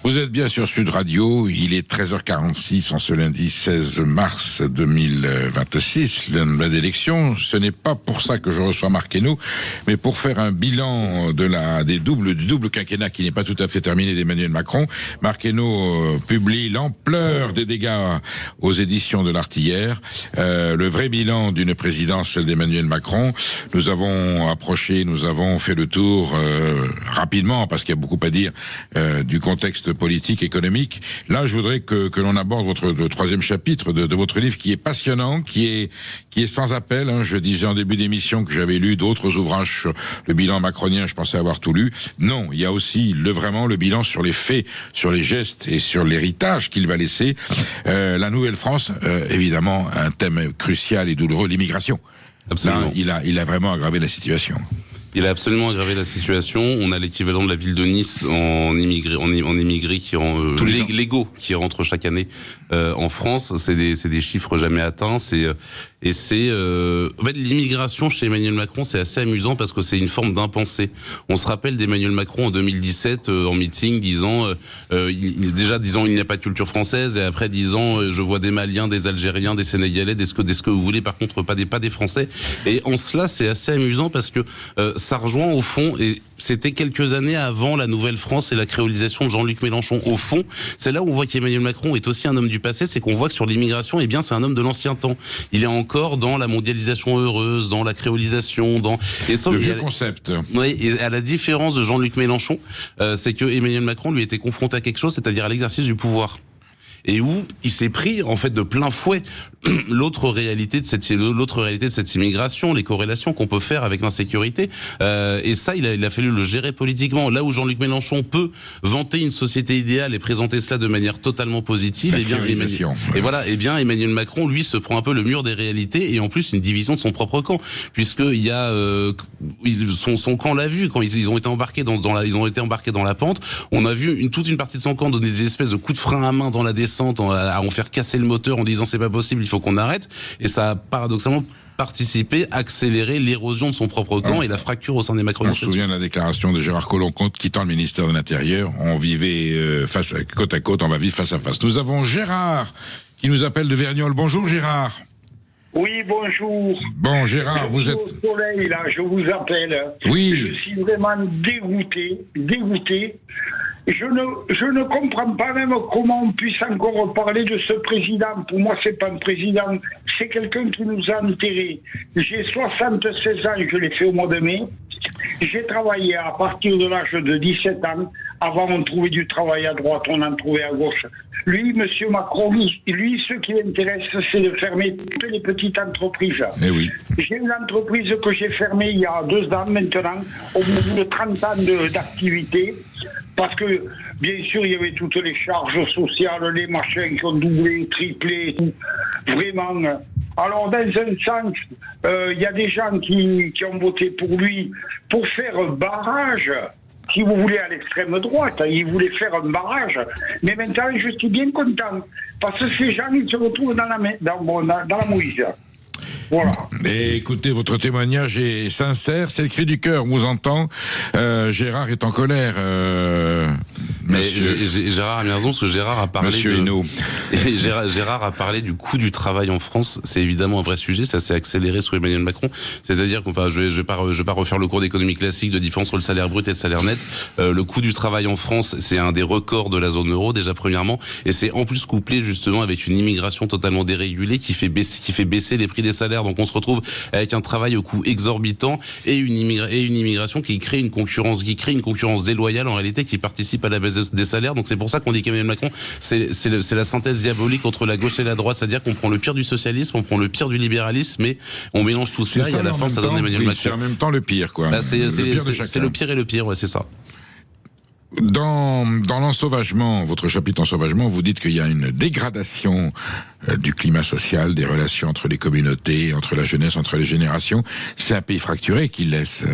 Vous êtes bien sur Sud Radio, il est 13h46 en ce lundi 16 mars 2026, lendemain d'élection. Ce n'est pas pour ça que je reçois Marc Hainaut, mais pour faire un bilan du double quinquennat qui n'est pas tout à fait terminé d'Emmanuel Macron. Marc Hainaut publie L'ampleur des dégâts aux éditions de l'Artillère, le vrai bilan d'une présidence, celle d'Emmanuel Macron. Nous avons fait le tour rapidement, parce qu'il y a beaucoup à dire du contexte politique, économique. Là, je voudrais que l'on aborde le 3e chapitre de votre livre, qui est passionnant, qui est sans appel. Je disais en début d'émission que j'avais lu d'autres ouvrages sur le bilan macronien, je pensais avoir tout lu. Non, il y a aussi vraiment le bilan sur les faits, sur les gestes et sur l'héritage qu'il va laisser. La Nouvelle-France, évidemment, un thème crucial et douloureux, l'immigration. Absolument. Là, il a vraiment aggravé la situation. Il a absolument aggravé la situation. On a l'équivalent de la ville de Nice en immigrés légaux qui rentrent chaque année en France. C'est des chiffres jamais atteints. En fait, l'immigration chez Emmanuel Macron, c'est assez amusant parce que c'est une forme d'impensé. On se rappelle d'Emmanuel Macron en 2017 en meeting disant il n'y a pas de culture française, et après disant je vois des Maliens, des Algériens, des Sénégalais, des ce que vous voulez, par contre pas des Français. Et en cela, c'est assez amusant parce que ça rejoint au fond, et c'était quelques années avant la Nouvelle-France et la créolisation de Jean-Luc Mélenchon. Au fond, c'est là où on voit qu'Emmanuel Macron est aussi un homme du passé, c'est qu'on voit que sur l'immigration, c'est un homme de l'ancien temps. Il est encore dans la mondialisation heureuse, dans la créolisation, le vieux concept. Oui, et à la différence de Jean-Luc Mélenchon, c'est que Emmanuel Macron lui était confronté à quelque chose, c'est-à-dire à l'exercice du pouvoir. Et où il s'est pris en fait de plein fouet l'autre réalité de cette immigration, les corrélations qu'on peut faire avec l'insécurité, et ça il a fallu le gérer politiquement. Là où Jean-Luc Mélenchon peut vanter une société idéale et présenter cela de manière totalement positive, Emmanuel Macron lui se prend un peu le mur des réalités, et en plus une division de son propre camp, puisque il y a son camp l'a vu quand ils ont été embarqués dans la pente. On a vu toute une partie de son camp donner des espèces de coups de frein à main dans la descente, à en faire casser le moteur en disant c'est pas possible, il faut qu'on arrête, et ça a paradoxalement participé, accélérer l'érosion de son propre camp et la fracture au sein des macronistes. On se souvient de la déclaration de Gérard Collomb quittant le ministère de l'Intérieur. On vivait côte à côte, on va vivre face à face. Nous avons Gérard qui nous appelle de Verniolle. Bonjour Gérard. Oui, bonjour. Bon, Gérard, vous êtes... au soleil, là, je vous appelle. Oui. Je suis vraiment dégoûté. Je ne comprends pas même comment on puisse encore parler de ce président. Pour moi, c'est pas un président, c'est quelqu'un qui nous a enterrés. J'ai 76 ans, je l'ai fait au mois de mai. J'ai travaillé à partir de l'âge de 17 ans. Avant, on trouvait du travail à droite, on en trouvait à gauche. Lui, M. Macron, lui, ce qui l'intéresse, c'est de fermer toutes les petites entreprises. Eh oui. J'ai une entreprise que j'ai fermée il y a 2 ans maintenant, au bout de 30 ans d'activité, parce que, bien sûr, il y avait toutes les charges sociales, les machins qui ont doublé, triplé, tout. Vraiment. Alors, dans un sens, il y a des gens qui ont voté pour lui pour faire un barrage. Si vous voulez, à l'extrême droite, ils voulaient faire un barrage. Mais maintenant, je suis bien content. Parce que ces gens, ils se retrouvent dans la mouise. Voilà. Et écoutez, votre témoignage est sincère, c'est le cri du cœur, on vous entend. Gérard est en colère. Mais Gérard a bien raison, parce que Gérard a parlé Gérard a parlé du coût du travail en France. C'est évidemment un vrai sujet, ça s'est accéléré sous Emmanuel Macron. C'est-à-dire qu'enfin, je vais pas refaire le cours d'économie classique de différence entre le salaire brut et le salaire net. Le coût du travail en France, c'est un des records de la zone euro, déjà premièrement, et c'est en plus couplé justement avec une immigration totalement dérégulée qui fait baisser les prix des salaires. Donc on se retrouve avec un travail au coût exorbitant et une immigration qui crée une concurrence déloyale en réalité, qui participe à la baisse des salaires. Donc c'est pour ça qu'on dit qu'Emmanuel Macron, c'est la synthèse diabolique entre la gauche et la droite, c'est-à-dire qu'on prend le pire du socialisme, on prend le pire du libéralisme, mais on mélange tout ça et à la fin ça donne Emmanuel Macron. C'est en même temps le pire, quoi. Bah, c'est le pire et le pire, ouais, c'est ça. Dans l'ensauvagement, votre chapitre ensauvagement, vous dites qu'il y a une dégradation du climat social, des relations entre les communautés, entre la jeunesse, entre les générations. C'est un pays fracturé qui laisse...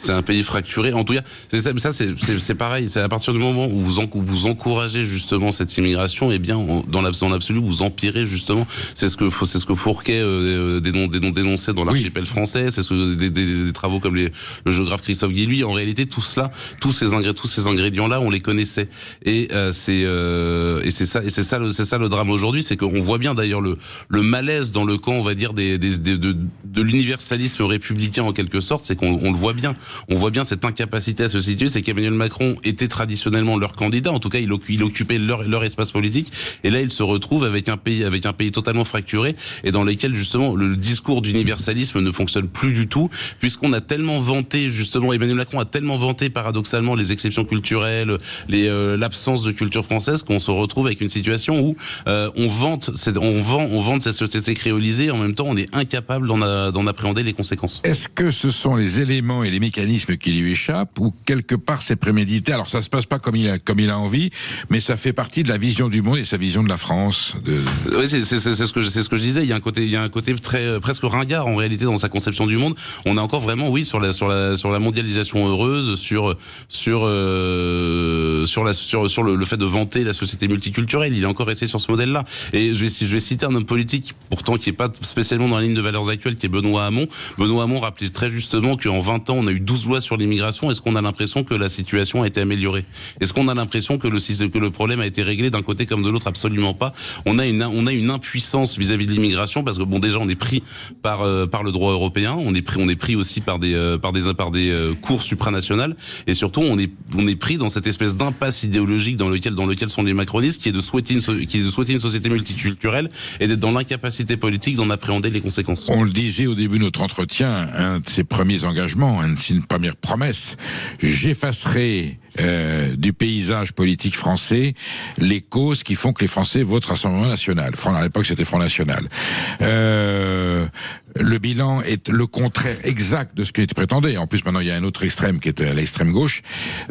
C'est un pays fracturé. En tout cas, c'est pareil. C'est à partir du moment où vous encouragez justement cette immigration, eh bien, dans l'absolu, vous empirez justement. C'est ce que Fourquet dénonçait dans l'archipel français. C'est des travaux comme le géographe Christophe Guilluy. En réalité, tout cela, tous ces ingrédients-là, on les connaissait. Et c'est ça le drame aujourd'hui, c'est qu'on voit bien d'ailleurs le malaise dans le camp, on va dire de l'universalisme républicain en quelque sorte. C'est qu'on le voit bien. On voit bien cette incapacité à se situer, c'est qu'Emmanuel Macron était traditionnellement leur candidat, en tout cas il occupait leur espace politique, et là il se retrouve avec un pays totalement fracturé, et dans lequel justement le discours d'universalisme ne fonctionne plus du tout, puisqu'on a tellement vanté, justement, Emmanuel Macron a tellement vanté paradoxalement les exceptions culturelles, l'absence de culture française, qu'on se retrouve avec une situation où on vante cette société créolisée, et en même temps on est incapable d'en appréhender les conséquences. Est-ce que ce sont les éléments et les mécanismes qui lui échappent, ou quelque part c'est prémédité? Alors ça se passe pas comme il a envie, mais ça fait partie de la vision du monde et sa vision de la France. Oui, c'est ce que je disais. Il y a un côté très presque ringard en réalité dans sa conception du monde. On est encore vraiment, oui, sur la mondialisation heureuse, sur le fait de vanter la société multiculturelle. Il est encore resté sur ce modèle-là. Et je vais citer un homme politique, pourtant qui est pas spécialement dans la ligne de valeurs actuelles, qui est Benoît Hamon. Benoît Hamon rappelait très justement qu'en 20 ans, on a eu 12 lois sur l'immigration. Est-ce qu'on a l'impression que la situation a été améliorée? Est-ce qu'on a l'impression que le problème a été réglé d'un côté comme de l'autre? Absolument pas. On a une impuissance vis-à-vis de l'immigration, parce que bon, déjà on est pris par le droit européen, on est pris aussi par des cours supranationales, et surtout on est pris dans cette espèce d'impasse idéologique dans lequel sont les macronistes, qui est de souhaiter une société multiculturelle et d'être dans l'incapacité politique d'en appréhender les conséquences. On le disait au début de notre entretien, un de ses premiers engagements, une première promesse: j'effacerai du paysage politique français les causes qui font que les Français votent Rassemblement National. À l'époque, c'était Front National. Le bilan est le contraire exact de ce qui était prétendu. En plus, maintenant, il y a un autre extrême qui est à l'extrême gauche.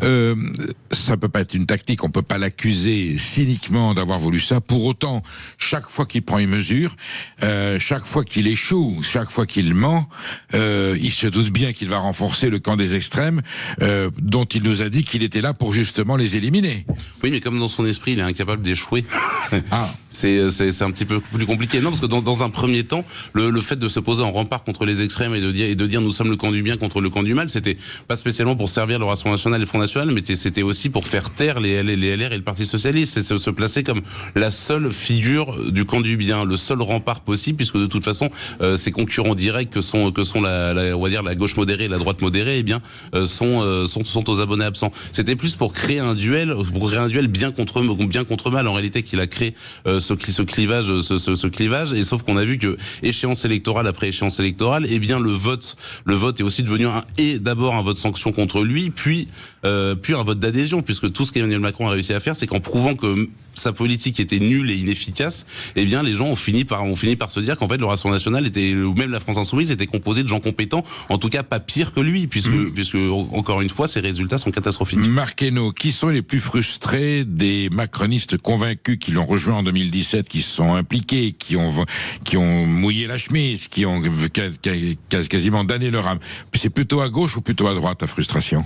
Ça peut pas être une tactique. On peut pas l'accuser cyniquement d'avoir voulu ça. Pour autant, chaque fois qu'il prend une mesure, chaque fois qu'il échoue, chaque fois qu'il ment, il se doute bien qu'il va renforcer le camp des extrêmes, dont il nous a dit qu'il était là pour justement les éliminer. Oui, mais comme dans son esprit, il est incapable d'échouer. C'est un petit peu plus compliqué. Non, parce que dans un premier temps, le fait de se poser en rempart contre les extrêmes et de dire nous sommes le camp du bien contre le camp du mal, c'était pas spécialement pour servir le Rassemblement national et le Front national, mais c'était aussi pour faire taire les LR et le Parti socialiste, c'est se placer comme la seule figure du camp du bien, le seul rempart possible, puisque de toute façon ces concurrents directs que sont on va dire la gauche modérée et la droite modérée, eh bien sont aux abonnés absents. C'était plus pour créer un duel bien contre mal en réalité qu'il a créé ce clivage, et sauf qu'on a vu que échéance électorale après échéance électorale, eh bien le vote est aussi devenu d'abord un vote sanction contre lui, puis un vote d'adhésion, puisque tout ce qu'Emmanuel Macron a réussi à faire, c'est qu'en prouvant que sa politique était nulle et inefficace, eh bien les gens ont fini par se dire qu'en fait le Rassemblement national ou même la France insoumise était composée de gens compétents, en tout cas pas pire que lui, puisque encore une fois ses résultats sont catastrophiques. Marc Hainaut, qui sont les plus frustrés des macronistes convaincus qui l'ont rejoint en 2017, qui se sont impliqués, qui ont mouillé la chemise, qui ont quasiment damné leur âme? C'est plutôt à gauche ou plutôt à droite, ta frustration?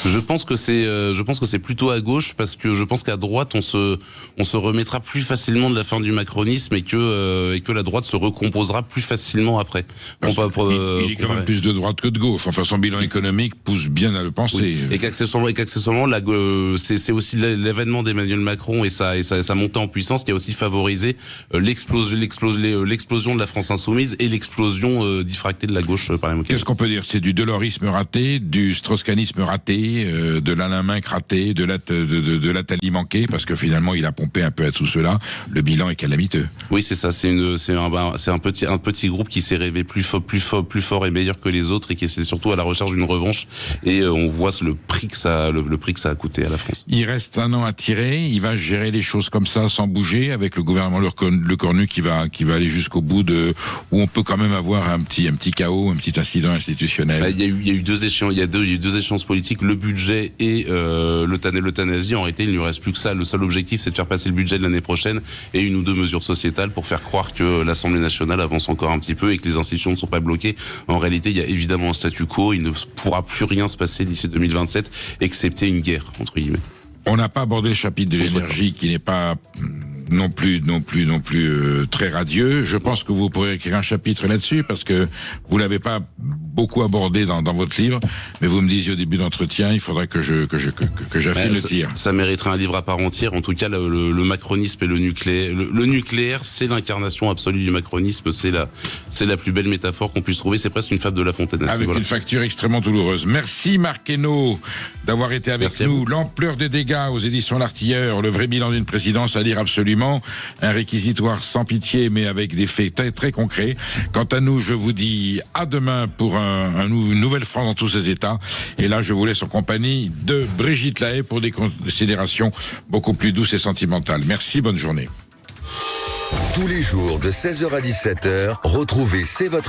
Je pense que c'est plutôt à gauche, parce que je pense qu'à droite on se remettra plus facilement de la fin du macronisme et que la droite se recomposera plus facilement après. Il est quand même plus de droite que de gauche. Enfin, son bilan économique pousse bien à le penser. Oui. Et qu'accessoirement, c'est aussi l'événement d'Emmanuel Macron et sa montée en puissance qui a aussi favorisé l'explosion de la France insoumise et l'explosion diffractée de la gauche par les. Qu'est-ce qu'on peut dire? C'est du delorisme raté, du strauss-kahnisme raté, de l'Alain Minc raté, de l'Attali manqué, parce que finalement il a pompé un peu à tout cela. Le bilan est calamiteux. Oui, c'est ça. C'est un petit groupe qui s'est rêvé plus fort et meilleur que les autres, et qui est surtout à la recherche d'une revanche. Et on voit le prix que ça a coûté à la France. Il reste un an à tirer. Il va gérer les choses comme ça, sans bouger, avec le gouvernement Lecornu qui va aller jusqu'au bout où on peut quand même avoir un petit chaos, un petit incident institutionnel. Il y a eu deux échéances politiques, le budget et l'euthanasie. En réalité, il ne lui reste plus que ça. Le seul objectif, c'est de faire passer le budget de l'année prochaine et une ou deux mesures sociétales pour faire croire que l'Assemblée nationale avance encore un petit peu et que les institutions ne sont pas bloquées. En réalité, il y a évidemment un statu quo. Il ne pourra plus rien se passer d'ici 2027, excepté une guerre, entre guillemets. On n'a pas abordé le chapitre de l'énergie, qui n'est pas non plus très radieux. Je pense que vous pourrez écrire un chapitre là-dessus, parce que vous l'avez pas beaucoup abordé dans votre livre, mais vous me disiez au début d'entretien, il faudrait que j'affine le tir. Ça mériterait un livre à part entière. En tout cas, le macronisme et le nucléaire. Le nucléaire, c'est l'incarnation absolue du macronisme. C'est la plus belle métaphore qu'on puisse trouver. C'est presque une fable de La Fontaine. Avec une facture extrêmement douloureuse. Merci Marc Hainaut d'avoir été avec nous. L'ampleur des dégâts aux éditions L'Artilleur, le vrai bilan d'une présidence, à lire absolument. Un réquisitoire sans pitié, mais avec des faits très, très concrets. Quant à nous, je vous dis à demain pour une nouvelle France dans tous ses états. Et là, je vous laisse en compagnie de Brigitte Lahaie pour des considérations beaucoup plus douces et sentimentales. Merci, bonne journée. Tous les jours de 16h à 17h, retrouvez C'est votre